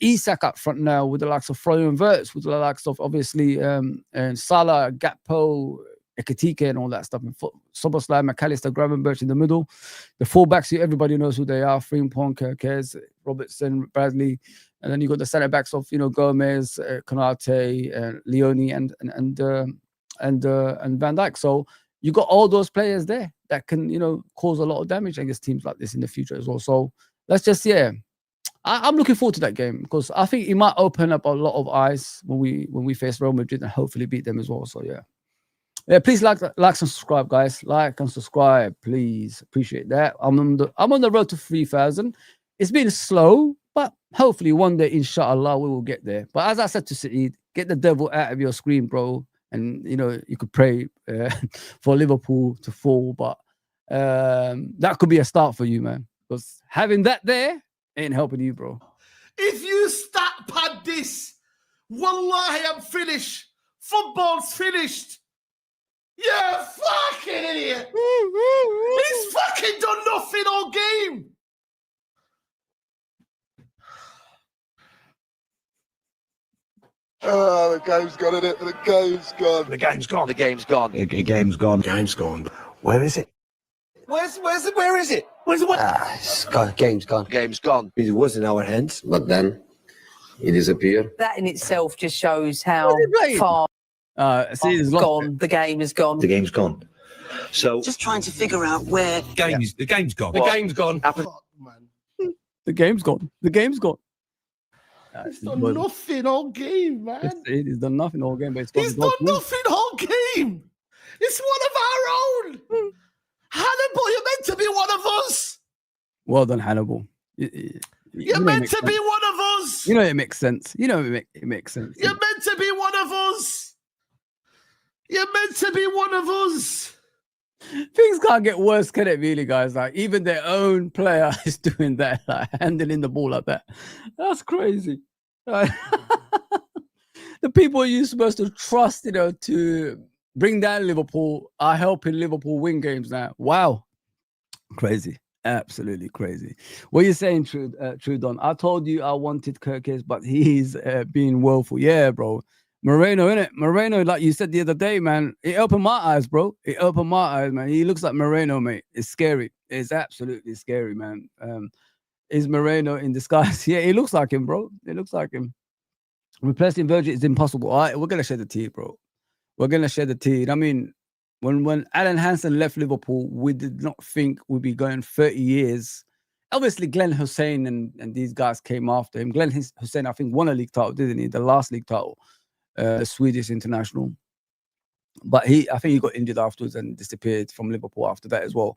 Isak up front now, with the likes of Florian Wirtz, with the likes of obviously and Salah, Gakpo, Ekitike, and all that stuff. And Szoboszlai, McAllister, Gravenberch in the middle. The fullbacks, everybody knows who they are: Frimpong, Kerkez, Robertson, Bradley. And then you got the centre backs of Gomez, Konate, Leone, and Van Dijk. So you got all those players there that can cause a lot of damage against teams like this in the future as well. So let's just I'm looking forward to that game, because I think it might open up a lot of eyes when we face Real Madrid and hopefully beat them as well. So yeah, please like and subscribe, guys. Like and subscribe, please. Appreciate that. I'm on the road to 3,000. It's been slow, but hopefully one day, inshallah, we will get there. But as I said to Saeed, get the devil out of your screen, bro. And, you could pray for Liverpool to fall. But that could be a start for you, man. Because having that there ain't helping you, bro. If you stat pad this, wallahi, I'm finished. Football's finished. Yeah, fucking idiot. He's fucking done nothing all game. Oh, the game's gone, isn't it? The game's gone. The game's gone. The game's gone. The game's gone. Game's gone. Where is it? Where is it? Where's the what? It's gone. Game's gone. Game's gone. It was in our hands, but then it disappeared. That in itself just shows how far gone the game has gone. The game's gone. So Just trying to figure out where The game's gone. the game's gone. Fuck, man. The game's gone. The game's gone. He's done nothing all game, man. He's done nothing all game, but He's done nothing all game. It's one of our own. Hannibal, you're meant to be one of us. Well done, Hannibal. You're meant to be one of us. It makes sense. It makes sense. You're meant to be one of us. You're meant to be one of us. Things can't get worse, can it? Really, guys? Like even their own player is doing that, like handling the ball like that. That's crazy. Like, the people you're supposed to trust, to bring down Liverpool are helping Liverpool win games now. Wow, crazy, absolutely crazy. What are you saying, Trudon? I told you I wanted Kirkes, but he's being woeful. Yeah, bro. Moreno, innit? Moreno, like you said the other day, man, it opened my eyes, bro. It opened my eyes, man. He looks like Moreno, mate. It's scary. It's absolutely scary, man. Is Moreno in disguise? Yeah, he looks like him, bro. It looks like him. Replacing Virgil is impossible. All right, we're gonna share the tea, bro. We're gonna share the tea. I mean, when Alan Hansen left Liverpool, we did not think we'd be going 30 years. Obviously, Glenn Hussein and these guys came after him. Glenn Hussein, I think, won a league title, didn't he? The last league title. The Swedish international, but I think he got injured afterwards and disappeared from Liverpool after that as well.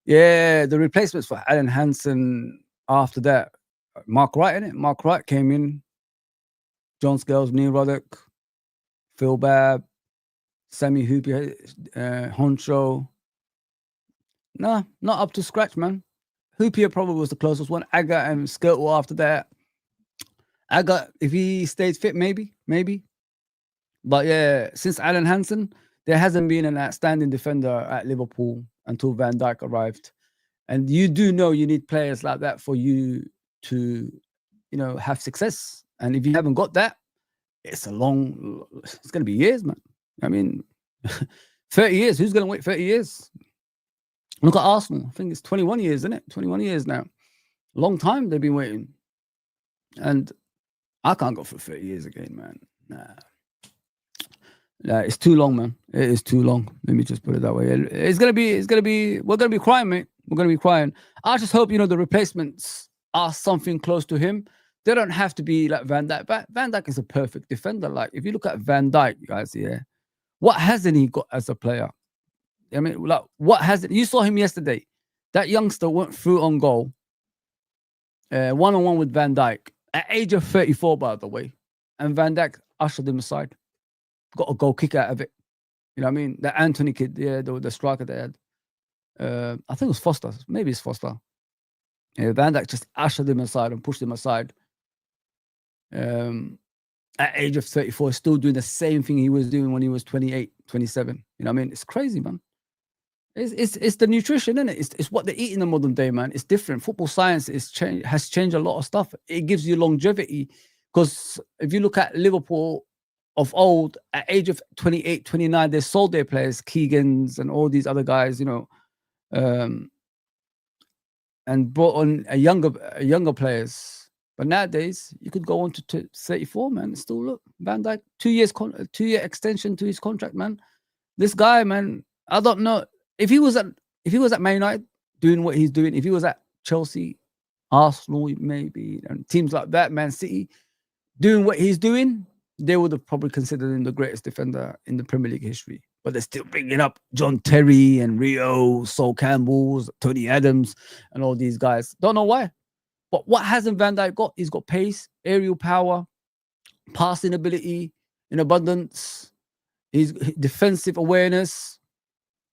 Yeah, the replacements for Alan Hansen after that, Mark Wright, innit? Mark Wright came in, John Scales, Neil Ruddock, Phil Babb, Sammy Hooper, Honcho. Nah, not up to scratch, man. Hoopier probably was the closest one. Aga and Skirtle after that. Aga, if he stays fit, maybe. But yeah, since Alan Hansen, there hasn't been an outstanding defender at Liverpool until Van Dijk arrived. And you do know you need players like that for you to, have success. And if you haven't got that, it's going to be years, man. I mean, 30 years. Who's going to wait 30 years? Look at Arsenal. I think it's 21 years, isn't it? 21 years now. Long time they've been waiting. And I can't go for 30 years again, man. Nah. It's too long, man. It is too long. Let me just put it that way. We're gonna be crying, mate. We're gonna be crying. I just hope, the replacements are something close to him. They don't have to be like Van Dijk. Van Dijk is a perfect defender. Like, if you look at Van Dijk, guys, yeah, what hasn't he got as a player? I mean, like, what hasn't? You saw him yesterday. That youngster went through on goal, one-on-one with Van Dijk at age of 34, by the way, and Van Dijk ushered him aside. Got a goal kick out of it. You know what I mean? The Anthony kid, yeah, the striker they had. I think it was Foster. Maybe it's Foster. Yeah, Van Dijk just ushered him aside and pushed him aside. At age of 34, still doing the same thing he was doing when he was 28, 27. You know what I mean? It's crazy, man. It's the nutrition, isn't it? It's what they eat in the modern day, man. It's different. Football science has changed a lot of stuff. It gives you longevity. Because if you look at Liverpool of old, at age of 28, 29, they sold their players, Keegans and all these other guys, and brought on a younger players. But nowadays, you could go on to 34, man. Still look, Van Dijk, 2-year extension to his contract, man. This guy, man, I don't know if he was at Man United doing what he's doing. If he was at Chelsea, Arsenal, maybe, and teams like that, Man City, doing what he's doing, they would have probably considered him the greatest defender in the Premier League history. But they're still bringing up John Terry and Rio, Sol Campbell, Tony Adams, and all these guys. Don't know why. But what hasn't Van Dijk got? He's got pace, aerial power, passing ability in abundance. He's defensive awareness.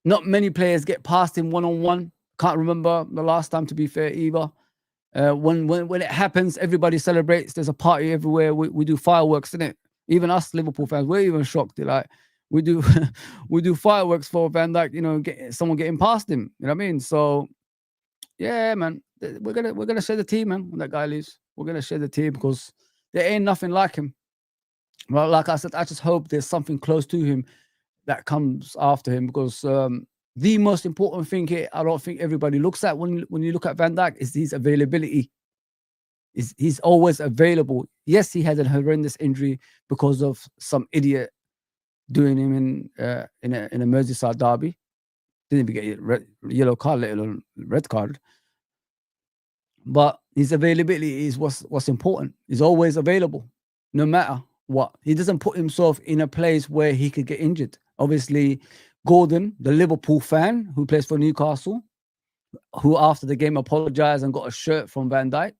Not many players get past him one-on-one. Can't remember the last time, to be fair, either. When it happens, everybody celebrates. There's a party everywhere. We do fireworks, innit? Even us Liverpool fans, we're even shocked. Like, we do fireworks for Van Dijk, someone getting past him. You know what I mean? So yeah, man, we're gonna share the team, man. When that guy leaves, we're gonna share the team because there ain't nothing like him. Well, like I said, I just hope there's something close to him that comes after him, because the most important thing here, I don't think everybody looks at when you look at Van Dijk, is his availability. He's always available. Yes, he had a horrendous injury because of some idiot doing him in a Merseyside derby. Didn't even get a yellow card, let alone red card. But his availability is what's important. He's always available, no matter what. He doesn't put himself in a place where he could get injured. Obviously, Gordon, the Liverpool fan who plays for Newcastle, who after the game apologized and got a shirt from Van Dijk,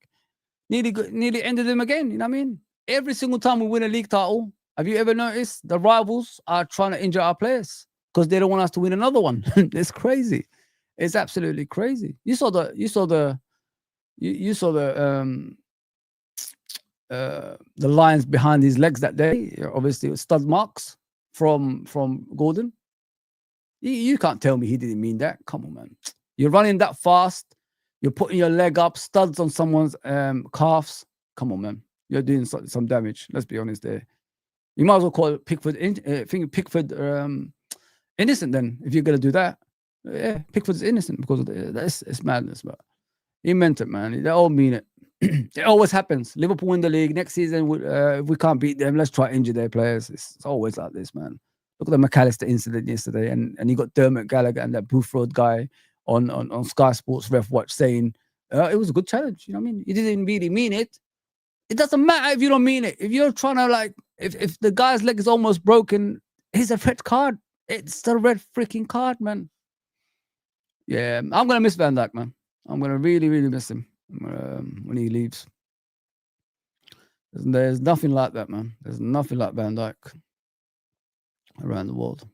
nearly ended him again. You know what I mean? Every single time we win a league title, have you ever noticed the rivals are trying to injure our players? because they don't want us to win another one. It's crazy. It's absolutely crazy. You saw the lines behind his legs that day. Obviously, it was stud marks from Gordon. You can't tell me he didn't mean that. Come on, man. You're running that fast. You're putting your leg up, studs on someone's calves. Come on, man. You're doing some damage. Let's be honest there. You might as well call Pickford innocent then, if you're going to do that. Yeah, Pickford's innocent because of it's madness, but he meant it, man. They all mean it. It always happens. Liverpool win the league. Next season, if we can't beat them, let's try to injure their players. It's always like this, man. Look at the McAllister incident yesterday, and you got Dermot Gallagher and that Booth Road guy on Sky Sports Ref Watch saying it was a good challenge. You know what I mean? You didn't really mean it. It doesn't matter if you don't mean it. If you're trying to if the guy's leg is almost broken, he's a red card. It's a red freaking card, man. Yeah, I'm gonna miss Van Dijk, man. I'm gonna really, really miss him when he leaves. There's nothing like that, man. There's nothing like Van Dijk around the world.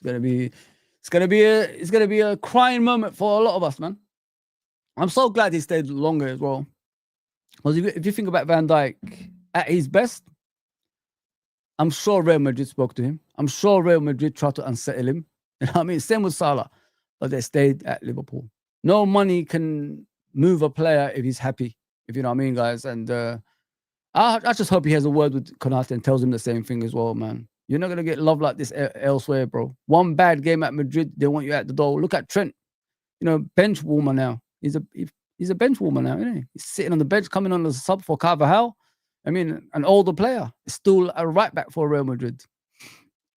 It's gonna be a crying moment for a lot of us, man. I'm so glad he stayed longer as well. Because if you think about Van Dijk at his best, I'm sure Real Madrid spoke to him. I'm sure Real Madrid tried to unsettle him. You know what I mean? Same with Salah, but they stayed at Liverpool. No money can move a player if he's happy, if you know what I mean, guys. And I just hope he has a word with Konate and tells him the same thing as well, man. You're not going to get love like this elsewhere, bro. One bad game at Madrid, they want you at the door. Look at Trent, bench warmer now. He's a bench warmer now, isn't he? He's sitting on the bench, coming on as a sub for Carvajal. I mean, an older player, still a right back for Real Madrid.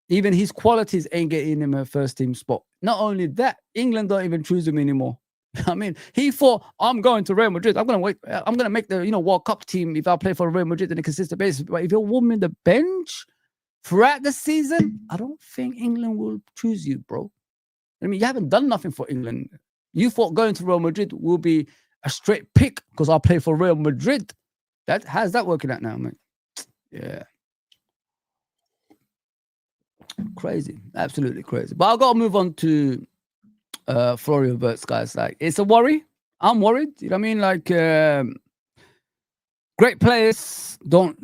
Even his qualities ain't getting him a first team spot. Not only that, England don't even choose him anymore. I mean, he thought, I'm going to Real Madrid. I'm going to make the World Cup team if I play for Real Madrid on a consistent basis. But if you're warming the bench throughout the season, I don't think England will choose you, bro. I mean, you haven't done nothing for England. You thought going to Real Madrid will be a straight pick because I'll play for Real Madrid. How's that working out now, mate? Yeah. Crazy. Absolutely crazy. But I've got to move on to Florian Wirtz, guys. It's a worry. I'm worried. You know what I mean? Great players don't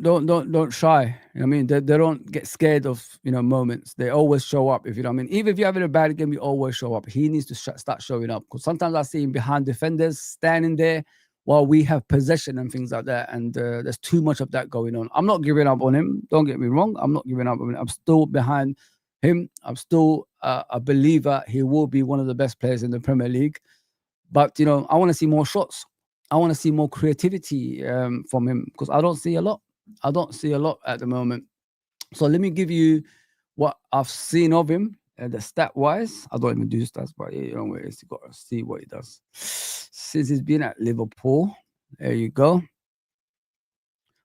shy. You know what I mean? They don't get scared of moments. They always show up. If you know what I mean. Even if you're having a bad game, you always show up. He needs to start showing up, because sometimes I see him behind defenders, standing there while we have possession and things like that. And there's too much of that going on. I'm not giving up on him. Don't get me wrong. I'm not giving up on him. I'm still behind him. I'm still a believer he will be one of the best players in the Premier League. But I want to see more shots. I want to see more creativity from him, because I don't see a lot. I don't see a lot at the moment. So let me give you what I've seen of him, the stat-wise. I don't even do stats, but you got to see what he does. Since he's been at Liverpool, there you go.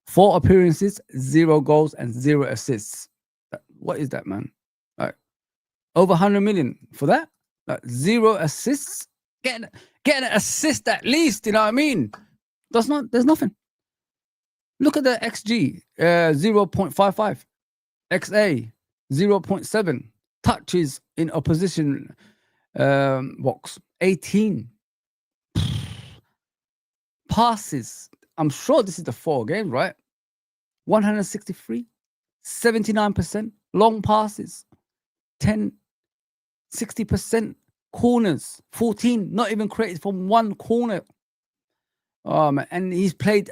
4 appearances, 0 goals, and 0 assists. What is that, man? Over 100 million for that? 0 assists? Getting an assist at least, you know what I mean? There's nothing. Look at the XG, 0.55. XA, 0.7. Touches in opposition box, 18. Passes, I'm sure this is the 4 games, right? 163, 79%. Long passes, 10, 60%. Corners, 14, not even created from one corner. Oh, man. And he's played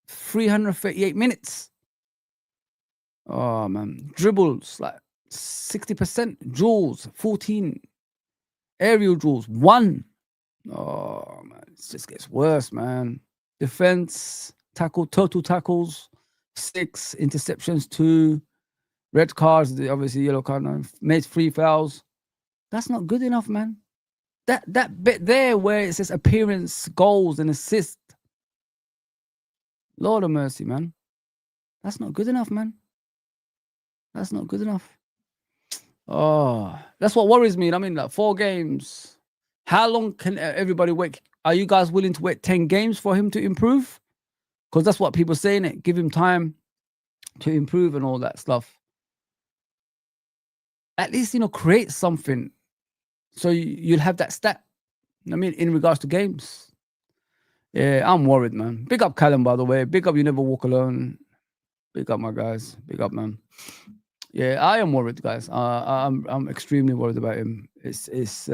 338 minutes. Oh, man. Dribbles, 60%. Duels, 14. Aerial duels, 1. Oh, man. It just gets worse, man. Defense, total tackles, 6. Interceptions, 2. Red cards, obviously yellow card. Made 3 fouls. That's not good enough, man. That bit there where it says appearance, goals, and assist. Lord of mercy, man. That's not good enough, man. That's not good enough. Oh, that's what worries me. I mean, 4 games. How long can everybody wait? Are you guys willing to wait 10 games for him to improve? Because that's what people are saying. It give him time to improve and all that stuff. at least, create something. So you'll have that stat. I mean, in regards to games. Yeah, I'm worried, man. Big up Callum, by the way. Big up You Never Walk Alone. Big up, my guys. Big up, man. Yeah, I am worried, guys. I'm extremely worried about him. It's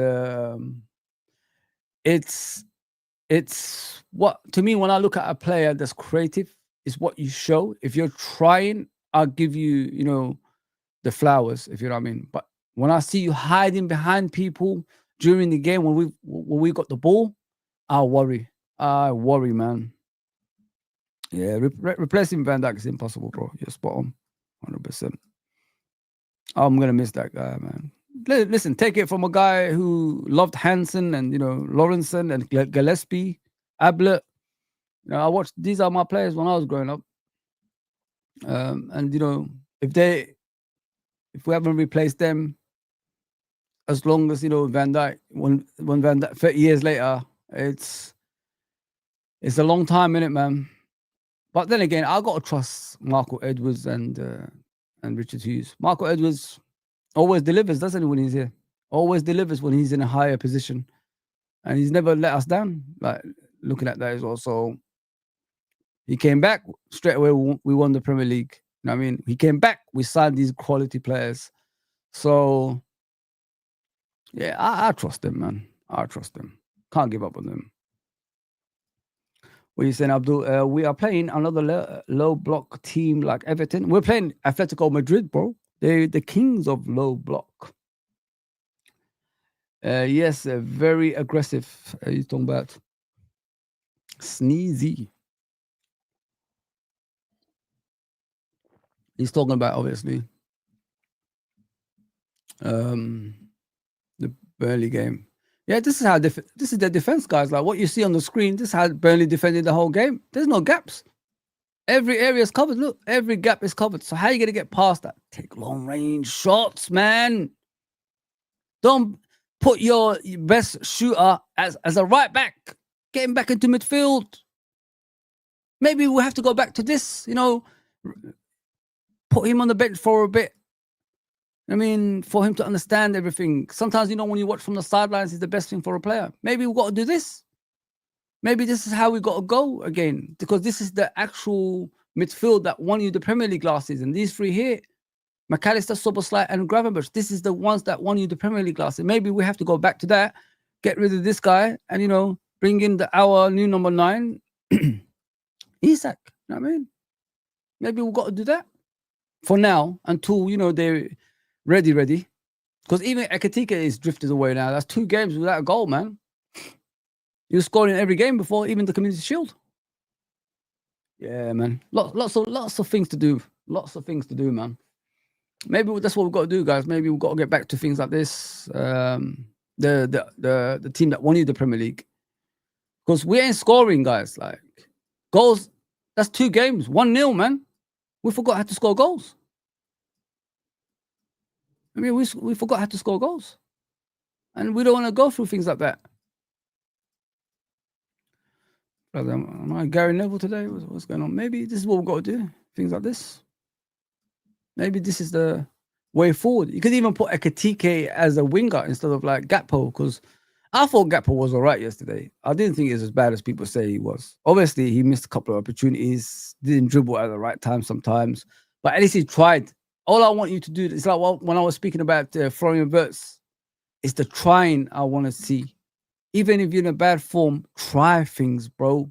what, to me, when I look at a player that's creative, is what you show. If you're trying, I'll give you, the flowers, if you know what I mean. But when I see you hiding behind people during the game when we got the ball, I worry. I worry, man. Yeah, replacing Van Dijk is impossible, bro. You're spot on, 100%. I'm gonna miss that guy, man. Listen, take it from a guy who loved Hansen and Lawrenson and Gillespie, Ablett. I watched. These are my players when I was growing up. And if we haven't replaced them, as long as Van Dijk, when Van Dijk 30 years later, it's a long time, innit, man. But then again, I gotta trust Marco Edwards and Richard Hughes. Marco Edwards always delivers, doesn't he, when he's here? Always delivers when he's in a higher position. And he's never let us down. Like, looking at that as well. So he came back, straight away we won the Premier League. You know what I mean? He came back, we signed these quality players. So yeah, I trust them, man. I trust them. Can't give up on them. What are you saying, Abdul? We are playing another low block team like Everton. We're playing Atletico Madrid, bro. They're the kings of low block. Yes, very aggressive. He's talking about Sneezy. He's talking about, obviously, the Burnley game. Yeah, this is how this is their defense, guys. Like what you see on the screen, this is how Burnley defended the whole game. There's no gaps. Every area is covered. Look, every gap is covered. So how are you gonna get past that? Take long range shots, man. Don't put your best shooter as a right back. Get him back into midfield. Maybe we'll have to go back to this, put him on the bench for a bit. I mean, for him to understand everything. Sometimes, when you watch from the sidelines, is the best thing for a player. Maybe we've got to do this. Maybe this is how we got to go again. Because this is the actual midfield that won you the Premier League last season. These three here, McAllister, Soboslai, and Gravenberch. This is the ones that won you the Premier League last season. Maybe we have to go back to that, get rid of this guy, and, bring in our new number 9, Isak. You know what I mean? Maybe we've got to do that for now until, they're ready. Because even Ekatike is drifted away now. That's 2 games without a goal, man. He was scoring every game before even the Community Shield. Yeah, man. Lots of things to do. Lots of things to do, man. Maybe that's what we've got to do, guys. Maybe we've got to get back to things like this. The team that won you the Premier League. Because we ain't scoring, guys. Like goals, that's 2 games. 1-0, man. We forgot how to score goals. I mean, we forgot how to score goals. And we don't want to go through things like that. Am I Gary Neville today? What's going on? Maybe this is what we've got to do. Things like this. Maybe this is the way forward. You could even put Ekatike as a winger instead of like Gakpo, because I thought Gakpo was all right yesterday. I didn't think it was as bad as people say he was. Obviously, he missed a couple of opportunities, didn't dribble at the right time sometimes, but at least he tried. All I want you to do is like when I was speaking about Florian Wirtz, it's the trying I want to see. Even if you're in a bad form, try things, bro. You know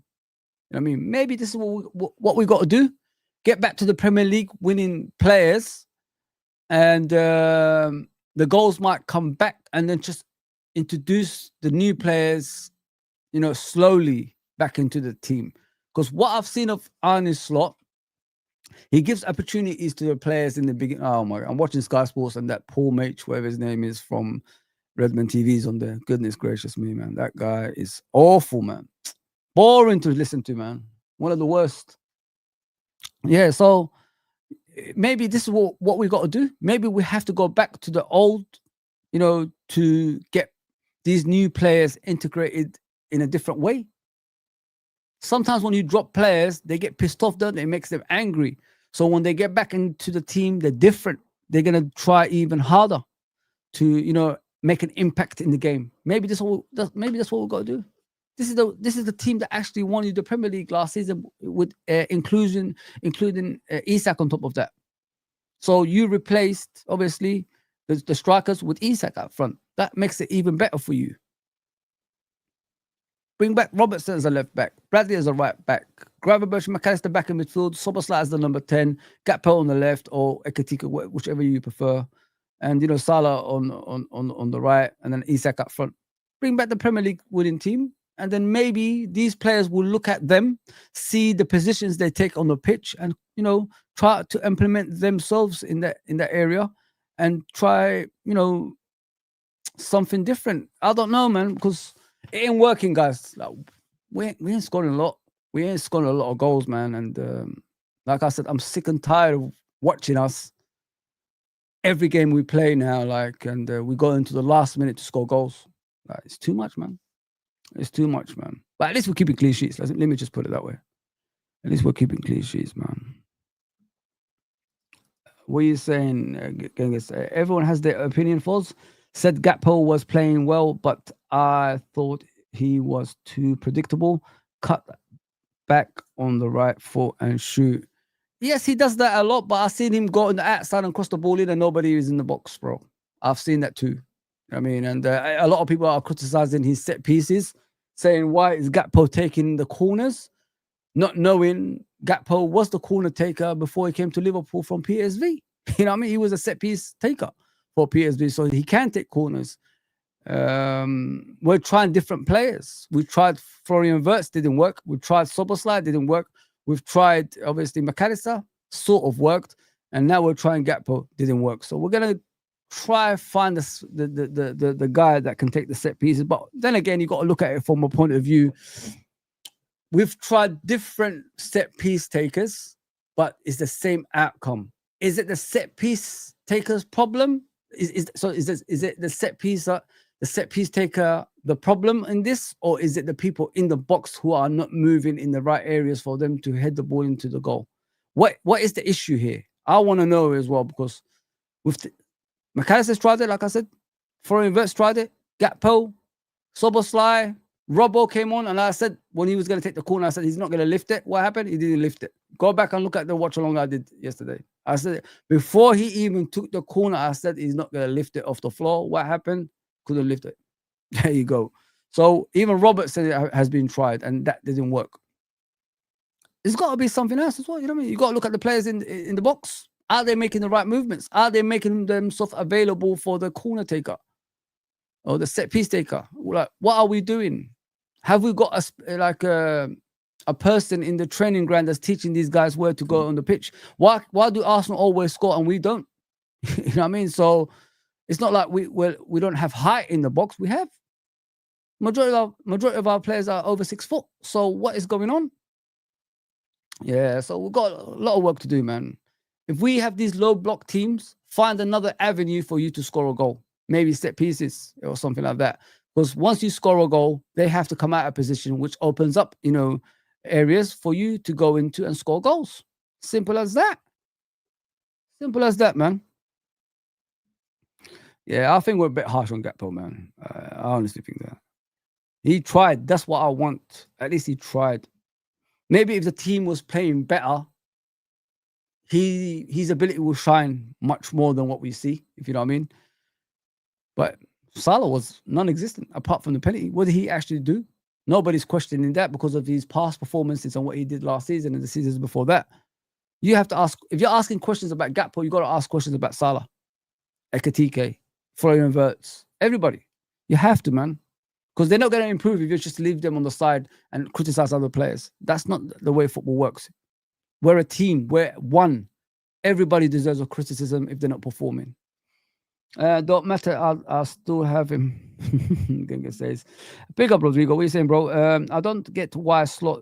what I mean? Maybe this is what we got to do. Get back to the Premier League winning players, and the goals might come back, and then just introduce the new players, slowly back into the team. Because what I've seen of Arne Slot, he gives opportunities to the players in the beginning. Oh my God, I'm watching Sky Sports, and that Paul Mach, whatever his name is, from Redmond TV's on there. Goodness gracious me, man. That guy is awful, man. Boring to listen to, man. One of the worst. Yeah, so maybe this is what we got to do. Maybe we have to go back to the old, to get these new players integrated in a different way. Sometimes when you drop players, they get pissed off, don't they? It makes them angry. So when they get back into the team, they're different. They're going to try even harder. to make an impact in the game. Maybe that's what we've got to do. This is the team that actually won you the Premier League last season with including Isak on top of that. So you replaced obviously the strikers with Isak up front. That makes it even better for you. Bring back Robertson as a left back, Bradley as a right back, Gravenberch, McAllister back in midfield, Szoboszlai as the number 10, Gakpo on the left, or Ekitike, whichever you prefer, and Salah on the right, and then Isak up front. Bring back the Premier League winning team, and then maybe these players will look at them, see the positions they take on the pitch, and try to implement themselves in that area, and try something different. I don't know, man, because it ain't working, guys. Like, we ain't scoring a lot. We ain't scoring a lot of goals, man. And like I said, I'm sick and tired of watching us every game we play now. And we go into the last minute to score goals. It's too much, man. It's too much, man. But at least we're keeping clean sheets. Let me just put it that way. At least we're keeping clean sheets, man. What are you saying, Genghis? Everyone has their opinion, Foz. Said Gakpo was playing well, but I thought he was too predictable. Cut back on the right foot and shoot. Yes, he does that a lot, but I've seen him go on the outside and cross the ball in and nobody is in the box, bro. I've seen that too. I mean, and a lot of people are criticizing his set pieces, saying, why is Gakpo taking the corners? Not knowing Gakpo was the corner taker before he came to Liverpool from PSV. You know what I mean? He was a set piece taker for PSV, so he can take corners. We're trying different players. We tried Florian Wirtz, didn't work. We tried Szoboszlai, didn't work. We've tried, obviously, McAllister, sort of worked. And now we're trying Gakpo, didn't work. So we're going to try find the guy that can take the set pieces. But then again, you got to look at it from a point of view. We've tried different set piece takers, but it's the same outcome. Is it the set piece taker's problem? Is it the set piece taker the problem in this, or is it the people in the box who are not moving in the right areas for them to head the ball into the goal? What is the issue here? I want to know as well, because with McAllister's tried it, like I said, Florian Wirtz tried it, Gakpo, Szoboszlai, Robbo came on, and I said when he was going to take the corner, I said he's not going to lift it. What happened? He didn't lift it. Go back and look at the watch along I did yesterday. I said before he even took the corner, I said he's not going to lift it off the floor. What happened? Couldn't lift it. There you go. So even Robert said it has been tried, and that didn't work. There's got to be something else as well. You know what I mean? You got to look at the players in the box. Are they making the right movements? Are they making themselves available for the corner taker or the set piece taker? Like, what are we doing? Have we got a person in the training ground that's teaching these guys where to go on the pitch? Why do Arsenal always score and we don't? You know what I mean? So it's not like we don't have height in the box. We have majority of our players are over 6 foot. So what is going on? Yeah, so we've got a lot of work to do, man. If we have these low block teams, find another avenue for you to score a goal. Maybe set pieces or something like that. Because once you score a goal, they have to come out of position, which opens up, areas for you to go into and score goals. Simple as that. Simple as that, man. Yeah, I think we're a bit harsh on Gakpo, man. I honestly think that. He tried. That's what I want. At least he tried. Maybe if the team was playing better, his ability will shine much more than what we see, if you know what I mean. But Salah was non-existent apart from the penalty. What did he actually do? Nobody's questioning that because of his past performances and what he did last season and the seasons before that. You have to ask, if you're asking questions about Gakpo, you got to ask questions about Salah, Ekitike, Florian Wirtz, everybody. You have to, man. Because they're not going to improve if you just leave them on the side and criticize other players. That's not the way football works. We're a team. We're one. Everybody deserves a criticism if they're not performing. Don't matter. I'll still have him. Genga says, "Big up, Rodrigo. What are you saying, bro? I don't get why Slot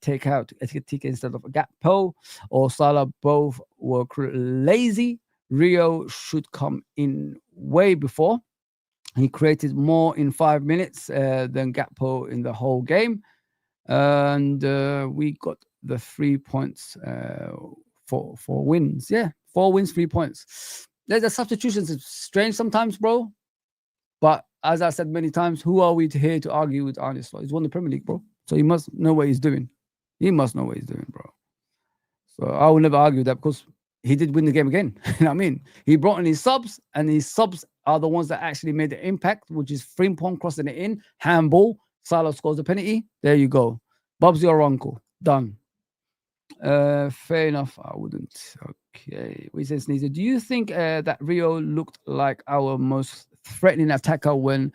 take out Ekitike instead of Gakpo or Salah. Both were lazy. Rio should come in way before. He created more in 5 minutes than Gakpo in the whole game. And we got the 3 points for wins. Yeah, 4 wins, 3 points. The substitutions is strange sometimes, bro. But as I said many times, who are we here to argue with Arne Slot? He's won the Premier League, bro. So he must know what he's doing. He must know what he's doing, bro. So I will never argue that because he did win the game again. You know what I mean? He brought in his subs, and his subs are the ones that actually made the impact, which is Frimpong crossing it in, handball, Salah scores the penalty. There you go. Bob's your uncle. Done. Fair enough. I wouldn't. Okay. We said Sneezer. Do you think that Rio looked like our most threatening attacker when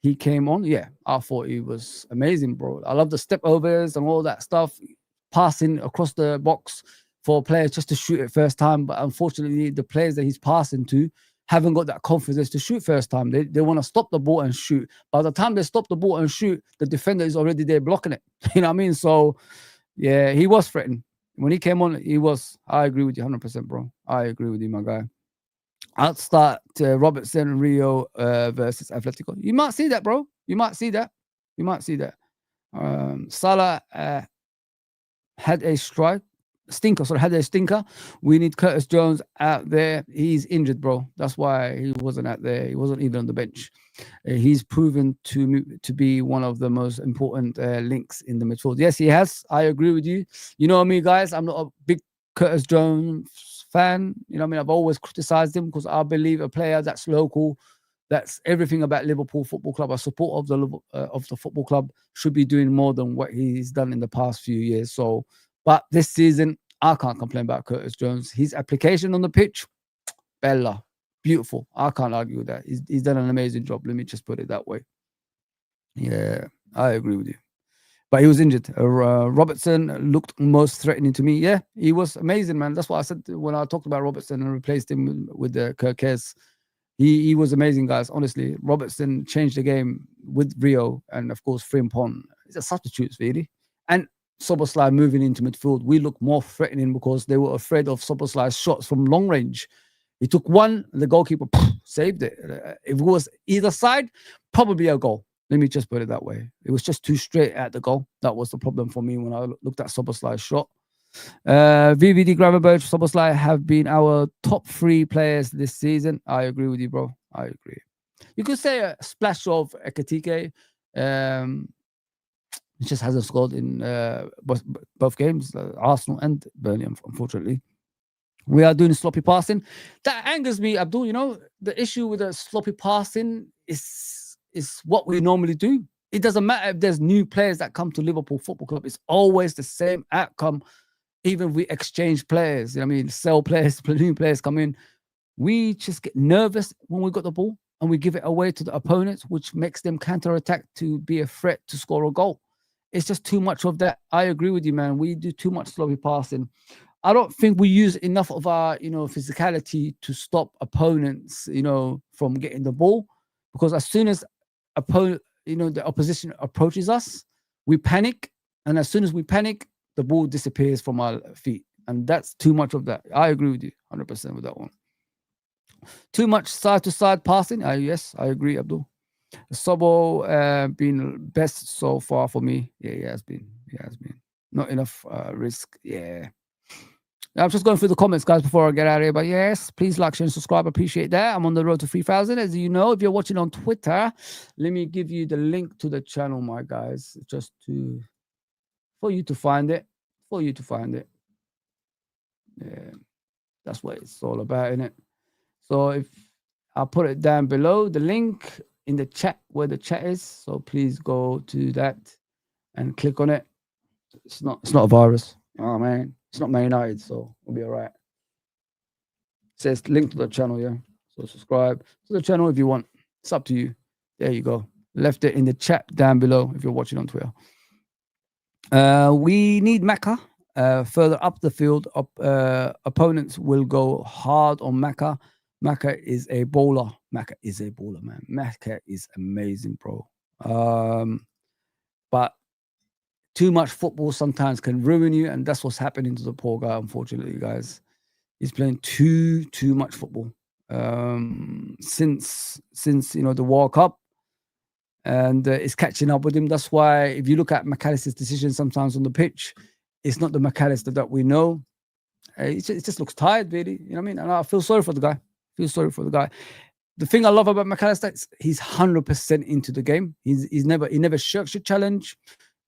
he came on? Yeah, I thought he was amazing, bro. I love the step overs and all that stuff, passing across the box for players just to shoot it first time. But unfortunately, the players that he's passing to haven't got that confidence to shoot first time. They want to stop the ball and shoot. By the time they stop the ball and shoot, the defender is already there blocking it. You know what I mean? So, yeah, he was threatening. When he came on, he was. I agree with you 100%, bro. I agree with you, my guy. I'll start Robertson, Rio versus Atletico. You might see that, bro. You might see that. You might see that. Salah had a stinker. We need Curtis Jones out there. He's injured, bro. That's why he wasn't out there. He wasn't even on the bench. He's proven to be one of the most important links in the midfield. Yes, he has. I agree with you. You know me, guys. I'm not a big Curtis Jones fan. You know what I mean? I've always criticized him because I believe a player that's local, that's everything about Liverpool Football Club, a support of the football club, should be doing more than what he's done in the past few years. So, but this season, I can't complain about Curtis Jones. His application on the pitch, Bella, beautiful. I can't argue with that. He's done an amazing job. Let me just put it that way. Yeah, I agree with you. But he was injured. Robertson looked most threatening to me. Yeah, he was amazing, man. That's what I said when I talked about Robertson and replaced him with the Kirkes. He was amazing, guys. Honestly, Robertson changed the game with Rio and, of course, Frimpong. It's a substitute, really. And Szoboszlai moving into midfield, we look more threatening because they were afraid of Szoboszlai's shots from long range. He took one, the goalkeeper saved it. If it was either side, probably a goal. Let me just put it that way. It was just too straight at the goal. That was the problem for me when I looked at Szoboszlai's shot. VVD, Gravenberch, Szoboszlai have been our top 3 players this season. I agree with you, bro. I agree. You could say a splash of Ekatike. He just hasn't scored in both games, Arsenal and Burnley, unfortunately. We are doing sloppy passing. That angers me, Abdul. You know, the issue with the sloppy passing is what we normally do. It doesn't matter if there's new players that come to Liverpool Football Club. It's always the same outcome, even if we exchange players. You know what I mean? Sell players, new players come in. We just get nervous when we got the ball and we give it away to the opponents, which makes them counter-attack to be a threat to score a goal. It's just too much of that. I agree with you, man. We do too much sloppy passing. I don't think we use enough of our, physicality to stop opponents, from getting the ball. Because as soon as the opposition approaches us, we panic. And as soon as we panic, the ball disappears from our feet. And that's too much of that. I agree with you 100% with that one. Too much side-to-side passing. Yes, I agree, Abdul. Sobo been best so far for me. Yeah, he has been. Not enough risk. Yeah. I'm just going through the comments, guys, before I get out of here. But yes, please like, share, and subscribe. Appreciate that. I'm on the road to 3,000. As you know, if you're watching on Twitter, let me give you the link to the channel, my guys, just for you to find it. Yeah, that's what it's all about, isn't it? So if I'll put it down below, the link in the chat where the chat is. So please go to that and click on it. It's not a virus. Oh man, it's not Man United, so we'll be all right. It says link to the channel, yeah. So subscribe to the channel if you want. It's up to you. There you go. Left it in the chat down below if you're watching on Twitter. We need Maka. Further up the field, opponents will go hard on Maka. Maka is a bowler. Man. Maka is amazing, bro. But too much football sometimes can ruin you, and that's what's happening to the poor guy, unfortunately, guys. He's playing too much football. Since the World Cup, and it's catching up with him. That's why if you look at McAllister's decision sometimes on the pitch, it's not the McAllister that we know. It just looks tired, really. You know what I mean? And I feel sorry for the guy. Feel sorry for the guy. The thing I love about McAllister is he's 100% into the game. He never shirks a challenge.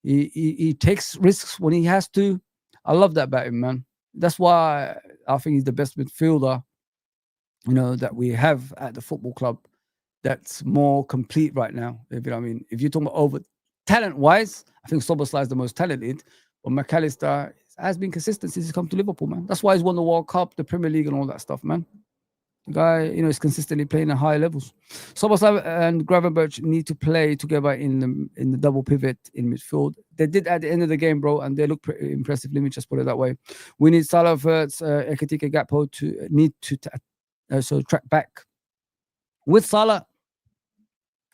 He takes risks when he has to. I love that about him, man. That's why I think he's the best midfielder, that we have at the football club. That's more complete right now. If you know what I mean. If you're talking about over talent-wise, I think Szoboszlai is the most talented. But McAllister has been consistent since he's come to Liverpool, man. That's why he's won the World Cup, the Premier League, and all that stuff, man. The guy, is consistently playing at high levels. Szoboszlai and Gravenberch need to play together in the double pivot in midfield. They did at the end of the game, bro, and they look pretty impressive. Let me just put it that way. We need Salah, Wirtz, Ekitike, Gakpo to track back. With Salah,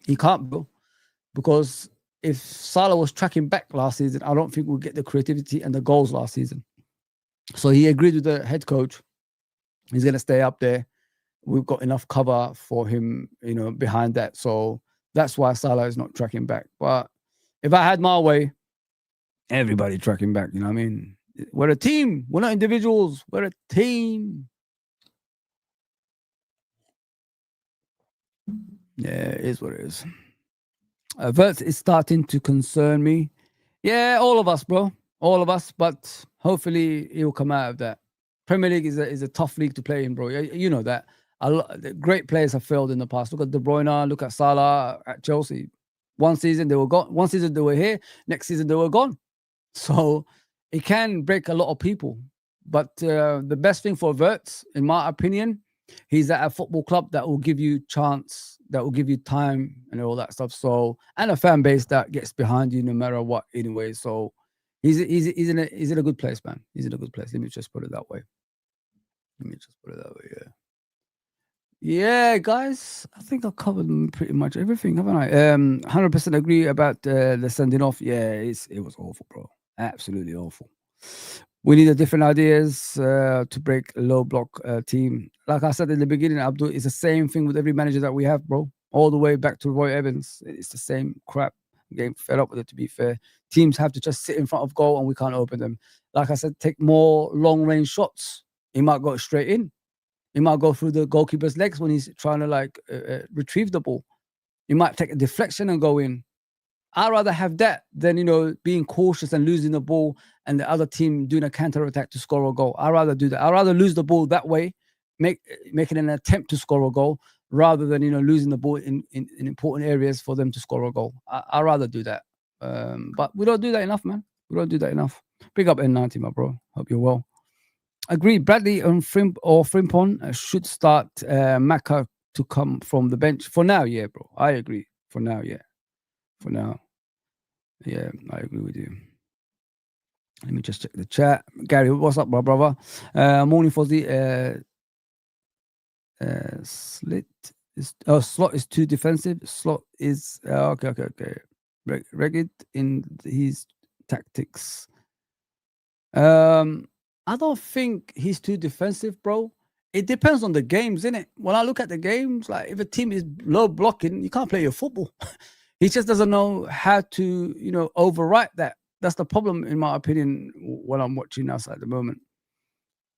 he can't, bro, because if Salah was tracking back last season, I don't think we'll get the creativity and the goals last season. So he agreed with the head coach. He's going to stay up there. We've got enough cover for him, behind that. So that's why Salah is not tracking back. But if I had my way, everybody tracking back, you know what I mean? We're a team. We're not individuals. We're a team. Yeah, it is what it is. Wirtz is starting to concern me. Yeah, all of us, bro. All of us. But hopefully he'll come out of that. Premier League is a tough league to play in, bro. You know that. The great players have failed in the past. Look at De Bruyne. Look at Salah at Chelsea. One season they were gone. One season they were here. Next season they were gone. So it can break a lot of people. But the best thing for Wirtz, in my opinion, he's at a football club that will give you chance, that will give you time and all that stuff. So, and a fan base that gets behind you no matter what anyway. So he's in a good place, man. He's in a good place. Let me just put it that way. Yeah. Yeah, guys, I think I've covered pretty much everything, haven't I? 100% agree about the sending off. Yeah, it was awful, bro. Absolutely awful. We need different ideas to break a low block team. Like I said in the beginning, Abdul, it's the same thing with every manager that we have, bro. All the way back to Roy Evans. It's the same crap. I'm getting fed up with it, to be fair. Teams have to just sit in front of goal and we can't open them. Like I said, take more long-range shots. He might go straight in. He might go through the goalkeeper's legs when he's trying to retrieve the ball. He might take a deflection and go in. I'd rather have that than, being cautious and losing the ball and the other team doing a counter-attack to score a goal. I'd rather do that. I'd rather lose the ball that way, making an attempt to score a goal, rather than, losing the ball in important areas for them to score a goal. I'd rather do that. But we don't do that enough, man. We don't do that enough. Big up N90, my bro. Hope you're well. Agree. Bradley and Frimpong should start Maka to come from the bench. For now, yeah, bro. I agree. For now, yeah. For now. Yeah, I agree with you. Let me just check the chat. Gary, what's up, my brother? Morning for the Slot is too defensive. Slot is okay. Ragged in his tactics. I don't think he's too defensive, bro. It depends on the games, innit? When I look at the games, like if a team is low blocking, you can't play your football. He just doesn't know how to, overwrite that. That's the problem, in my opinion, what I'm watching us at the moment.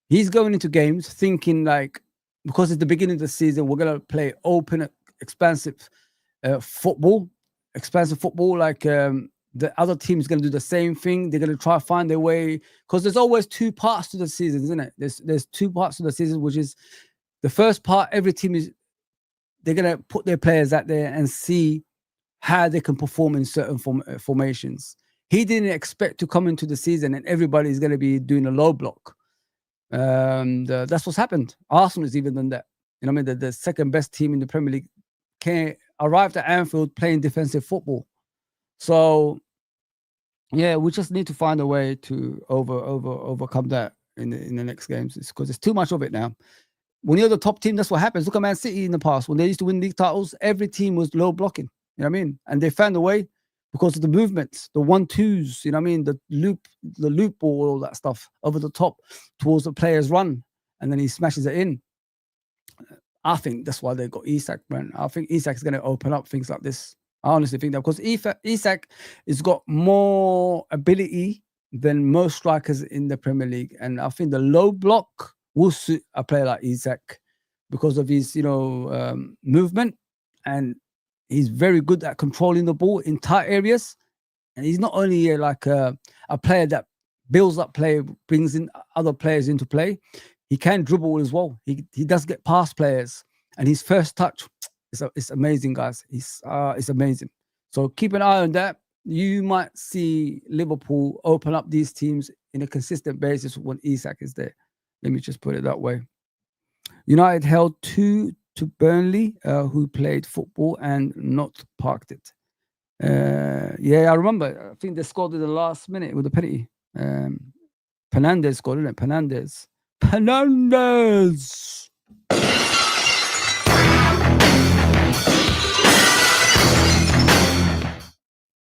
He's going into games thinking because it's the beginning of the season, we're going to play open, expansive football. The other team is going to do the same thing. They're going to try to find their way, because there's always two parts to the season, isn't it? There's two parts to the season, which is the first part. Every team they're going to put their players out there and see how they can perform in certain formations. He didn't expect to come into the season and everybody is going to be doing a low block. That's what's happened. Arsenal is even done that. The second best team in the Premier League arrived at Anfield playing defensive football. So, yeah, we just need to find a way to overcome that in the next games. It's because there's too much of it now. When you're the top team, that's what happens. Look at Man City in the past. When they used to win league titles, every team was low blocking. You know what I mean? And they found a way because of the movements, the 1-2s, you know what I mean? The loop ball, all that stuff over the top towards the player's run. And then he smashes it in. I think that's why they got Isak, man. I think Isak's going to open up things like this. I honestly think that because Isak has got more ability than most strikers in the Premier League. And I think the low block will suit a player like Isak because of his, movement, and he's very good at controlling the ball in tight areas. And he's not only a player that builds up play, brings in other players into play. He can dribble as well. He does get past players, and his first touch is amazing, guys. It's amazing. So keep an eye on that. You might see Liverpool open up these teams in a consistent basis when Isak is there. Let me just put it that way. United held 2 to Burnley, who played football and not parked it. Yeah, I remember. I think they scored in the last minute with a penalty. Fernandez scored, didn't it? Fernandez.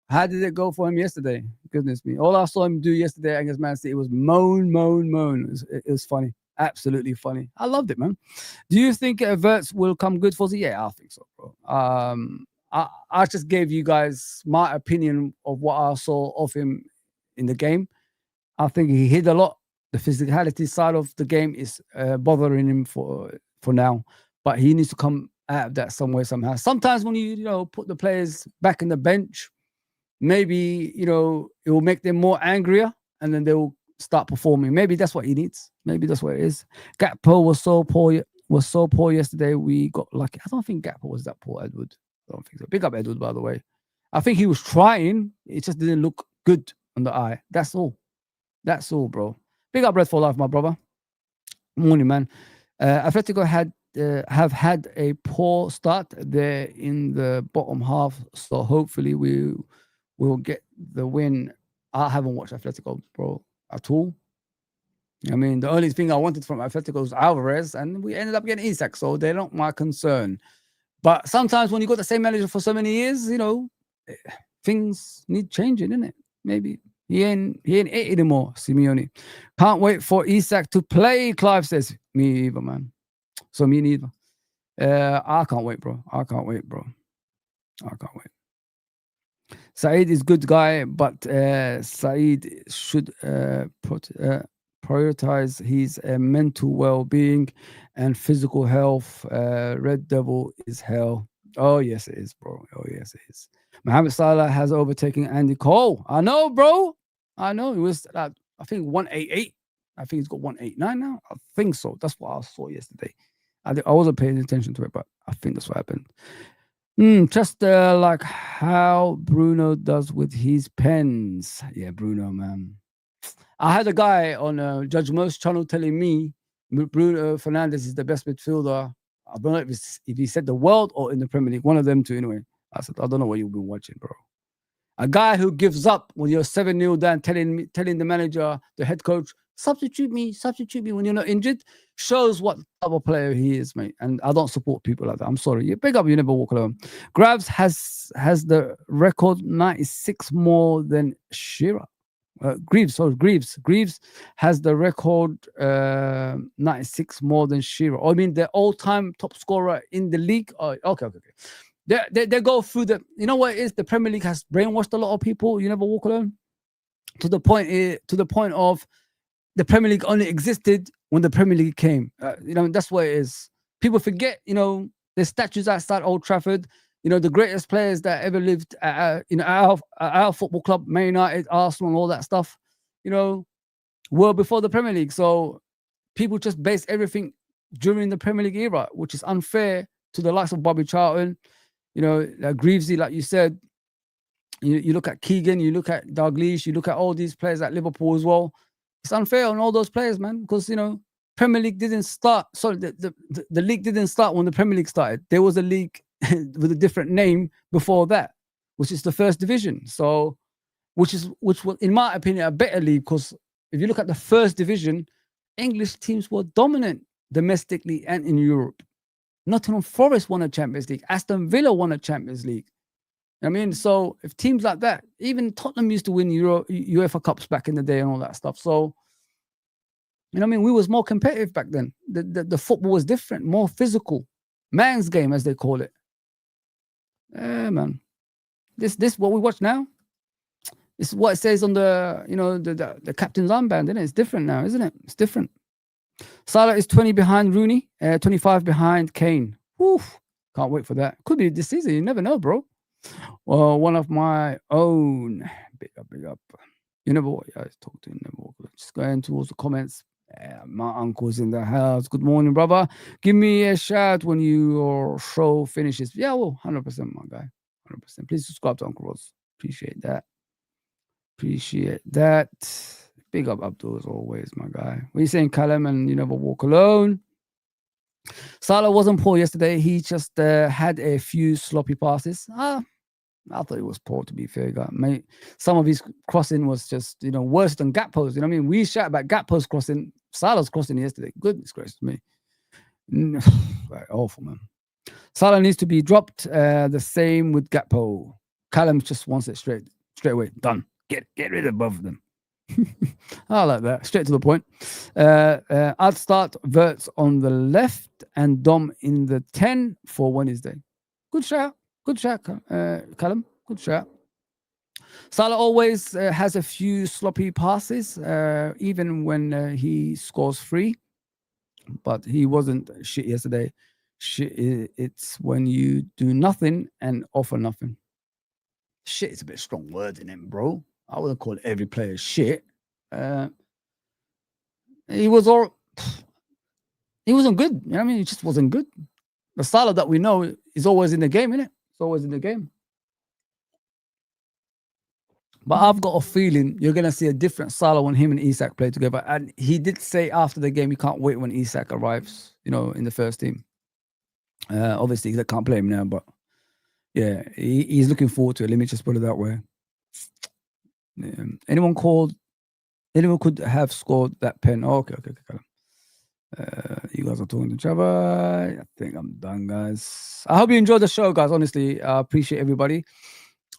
How did it go for him yesterday? Goodness me. All I saw him do yesterday against Man City was moan. It was funny. Absolutely funny. I loved it, man. Do you think Verts will come good for the? Yeah, I think so, bro. I just gave you guys my opinion of what I saw of him in the game. I think he hit a lot. The physicality side of the game is bothering him for now, but he needs to come out of that somewhere, somehow. Sometimes when you put the players back in the bench, maybe it will make them more angrier, and then they will start performing. Maybe that's what he needs. Maybe that's what it is. Gakpo was so poor yesterday. We got lucky. I don't think Gakpo was that poor, Edward. I don't think so. Big up Edward, by the way. I think he was trying. It just didn't look good on the eye. That's all. That's all, bro. Big up Red for Life, my brother. Morning, man. Atletico have had a poor start there in the bottom half, so hopefully we will get the win. I haven't watched Atletico, bro, at all. I mean, the only thing I wanted from Atletico was Alvarez, and we ended up getting Isak, so they're not my concern. But sometimes when you got the same manager for so many years, things need changing, innit? Maybe. He ain't it anymore, Simeone. Can't wait for Isak to play, Clive says. Me either, man. So me neither. I can't wait, bro. I can't wait. Saeed is good guy, but Saeed should prioritize his mental well-being and physical health. Red Devil is hell. Oh, yes, it is, bro. Oh, yes, it is. Mohamed Salah has overtaken Andy Cole. I know, bro. I know. It was, I think, 188. I think he's got 189 now. I think so. That's what I saw yesterday. I wasn't paying attention to it, but I think that's what happened. Just like how Bruno does with his pens. Yeah, Bruno, man. I had a guy on Judge Mo's channel telling me Bruno Fernandes is the best midfielder. I don't know if he said the world or in the Premier League. One of them two, anyway. I said, I don't know what you've been watching, bro. A guy who gives up when you're 7-0 down, telling the manager, the head coach, substitute me when you're not injured, shows what type of player he is, mate. And I don't support people like that. I'm sorry. You pick up, you never walk alone. Graves has the record 96 more than Shearer. Greaves has the record 96 more than Shearer. I mean, the all-time top scorer in the league. Oh, okay. They go through the. You know what it is? The Premier League has brainwashed a lot of people. You never walk alone. To the point of the Premier League only existed when the Premier League came. That's what it is. People forget. There's statues outside Old Trafford. The greatest players that ever lived at our football club, Man United, Arsenal, and all that stuff, were before the Premier League. So people just base everything during the Premier League era, which is unfair to the likes of Bobby Charlton, Greavesy, like you said. You look at Keegan, you look at Dalglish, you look at all these players at Liverpool as well. It's unfair on all those players, man, because Premier League didn't start. Sorry, the league didn't start when the Premier League started. There was a league with a different name before that, which is the First Division. So, which was, in my opinion, a better league, because if you look at the First Division, English teams were dominant domestically and in Europe. Nottingham Forest won a Champions League. Aston Villa won a Champions League. I mean, so if teams like that, even Tottenham used to win UEFA Cups back in the day and all that stuff. So, we was more competitive back then. The football was different, more physical. Man's game, as they call it. Yeah, man. This what we watch now. This is what it says on the the captain's armband, isn't it? It's different now, isn't it? It's different. Salah is 20 behind Rooney, 25 behind Kane. Oof, can't wait for that. Could be this season. You never know, bro. Well, one of my own. Big up. You never what? Yeah, I talked to you. Never walk. Just going towards the comments. My uncle's in the house. Good morning, brother. Give me a shout when your show finishes. Yeah, well, 100%, my guy. 100%. Please subscribe to Uncle Ross. Appreciate that. Big up Abdul as always, my guy. What are you saying, Callum? And you never walk alone. Salah wasn't poor yesterday. He just had a few sloppy passes. I thought it was poor, to be fair, guy. Mate, some of his crossing was just, worse than gap post. You know what I mean? We shout about gap post crossing. Salah's crossing yesterday. Goodness gracious me. Right, awful, man. Salah needs to be dropped. The same with Gakpo. Callum just wants it straight away. Done. Get rid of both of them. I like that. Straight to the point. I'd start Verts on the left and Dom in the 10 for Wednesday. Good shout. Callum. Good shout. Salah always has a few sloppy passes, even when he scores free. But he wasn't shit yesterday. It's when you do nothing and offer nothing. Shit is a bit strong word in him, bro. I wouldn't call every player shit. He wasn't good. You know what I mean? He just wasn't good. The Salah that we know is always in the game, innit? It's always in the game. But I've got a feeling you're going to see a different Salah when him and Isak play together. And he did say after the game he can't wait when Isak arrives, in the first team. Obviously, they can't play him now, but yeah, he's looking forward to it. Let me just put it that way. Anyone could have scored that pen. Oh, okay. You guys are talking to each other. I think I'm done, guys. I hope you enjoyed the show, guys. Honestly, I appreciate everybody.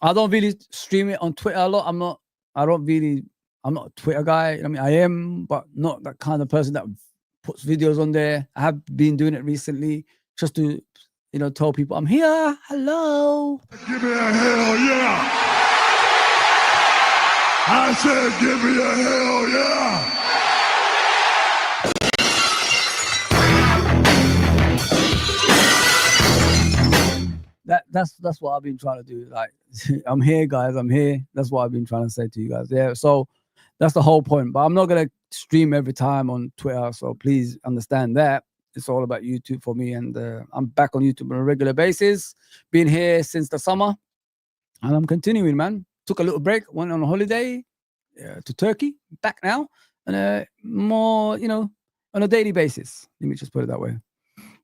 I don't really stream it on Twitter a lot. I'm not a Twitter guy. I mean, I am, but not that kind of person that puts videos on there. I have been doing it recently just to, tell people I'm here. Hello. Give me a hell yeah! I said, give me a hell yeah! That's what I've been trying to do. Like, I'm here, guys. I'm here. That's what I've been trying to say to you guys. Yeah. So that's the whole point. But I'm not gonna stream every time on Twitter. So please understand that it's all about YouTube for me. And I'm back on YouTube on a regular basis. Been here since the summer, and I'm continuing, man. Took a little break. Went on a holiday to Turkey. Back now, and more, on a daily basis. Let me just put it that way.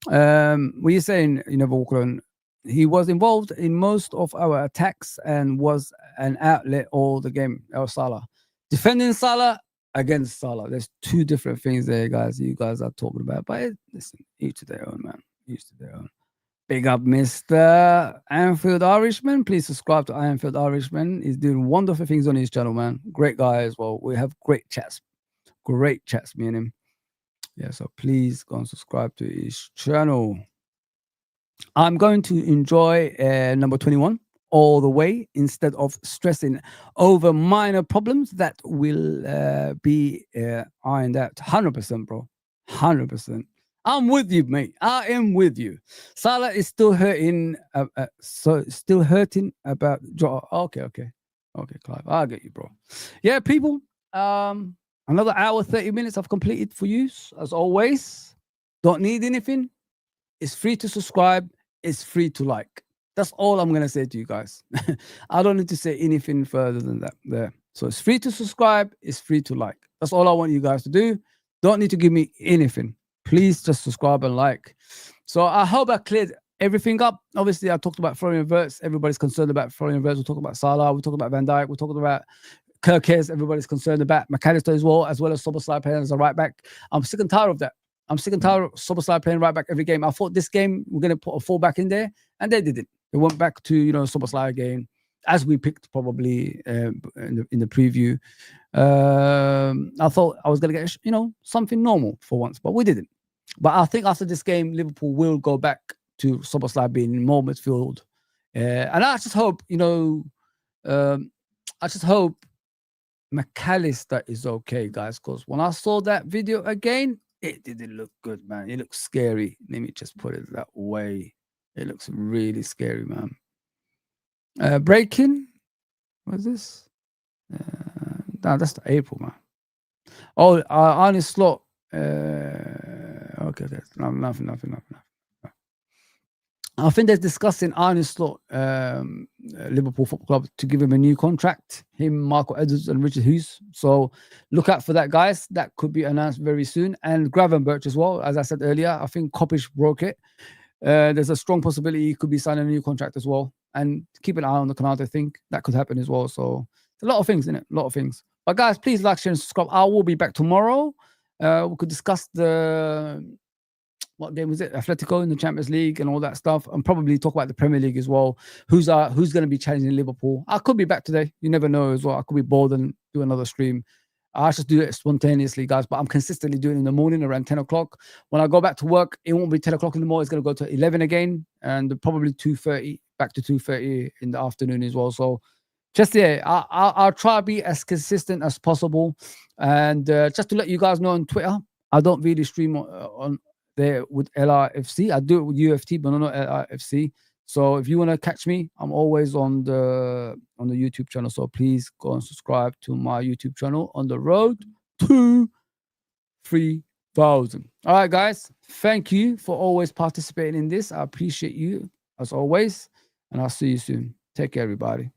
What you're saying, Walker? He was involved in most of our attacks and was an outlet all the game. Salah. Defending Salah against Salah. There's two different things there, guys. You guys are talking about. But listen, each to their own, man. Each to their own. Big up, Mr. Anfield Irishman. Please subscribe to Anfield Irishman. He's doing wonderful things on his channel, man. Great guy as well. We have great chats. Me and him. Yeah, so please go and subscribe to his channel. I'm going to enjoy number 21 all the way instead of stressing over minor problems that will be ironed out. 100%, bro. 100%. I'm with you, mate. I am with you. Salah is still hurting. Still hurting about. Okay, Clive. I'll get you, bro. Yeah, people. Another hour, 30 minutes I've completed for you, as always. Don't need anything. It's free to subscribe. It's free to like. That's all I'm going to say to you guys. I don't need to say anything further than that there. So it's free to subscribe. It's free to like. That's all I want you guys to do. Don't need to give me anything. Please just subscribe and like. So I hope I cleared everything up. Obviously, I talked about Florian Wirtz. Everybody's concerned about Florian Wirtz. We'll talk about Salah. We'll talk about Van Dijk. We're talking about Kirkes. Everybody's concerned about McAllister as well as Szoboszlai playing as a right back. I'm sick and tired of that. I'm sick and tired of Szoboszlai playing right back every game. I thought this game we're going to put a full back in there, and they didn't. They went back to Szoboszlai again, as we picked probably in the preview. I thought I was going to get something normal for once, but we didn't. But I think after this game, Liverpool will go back to Szoboszlai being more midfield, and I just hope McAllister is okay, guys. Because when I saw that video again, It didn't look good, man. It looks scary. Let me just put it that way. It looks really scary, man. Breaking. What's this? No, that's the April, man. Oh, Arne Slot. Okay, that's nothing. I think they're discussing Arne Slot, Liverpool Football Club, to give him a new contract. Him, Marco Edwards, and Richard Hughes. So look out for that, guys. That could be announced very soon. And Gravenberch as well. As I said earlier, I think Kopic broke it. There's a strong possibility he could be signing a new contract as well. And keep an eye on the Canada thing. That could happen as well. So it's a lot of things, isn't it? A lot of things. But guys, please like, share, and subscribe. I will be back tomorrow. We could discuss what game was it? Atletico in the Champions League and all that stuff, and probably talk about the Premier League as well. Who's going to be challenging Liverpool? I could be back today. You never know as well. I could be bored and do another stream. I just do it spontaneously, guys, but I'm consistently doing it in the morning around 10 o'clock. When I go back to work, it won't be 10 o'clock anymore. It's going to go to 11 again, and probably 2:30, back to 2:30 in the afternoon as well. So just, yeah, I'll try to be as consistent as possible. And just to let you guys know, on Twitter, I don't really stream on there with LRFC. I do it with UFT, but not LRFC. So if you want to catch me, I'm always on the YouTube channel. So please go and subscribe to my YouTube channel on the road to 3,000. All right, guys. Thank you for always participating in this. I appreciate you as always. And I'll see you soon. Take care, everybody.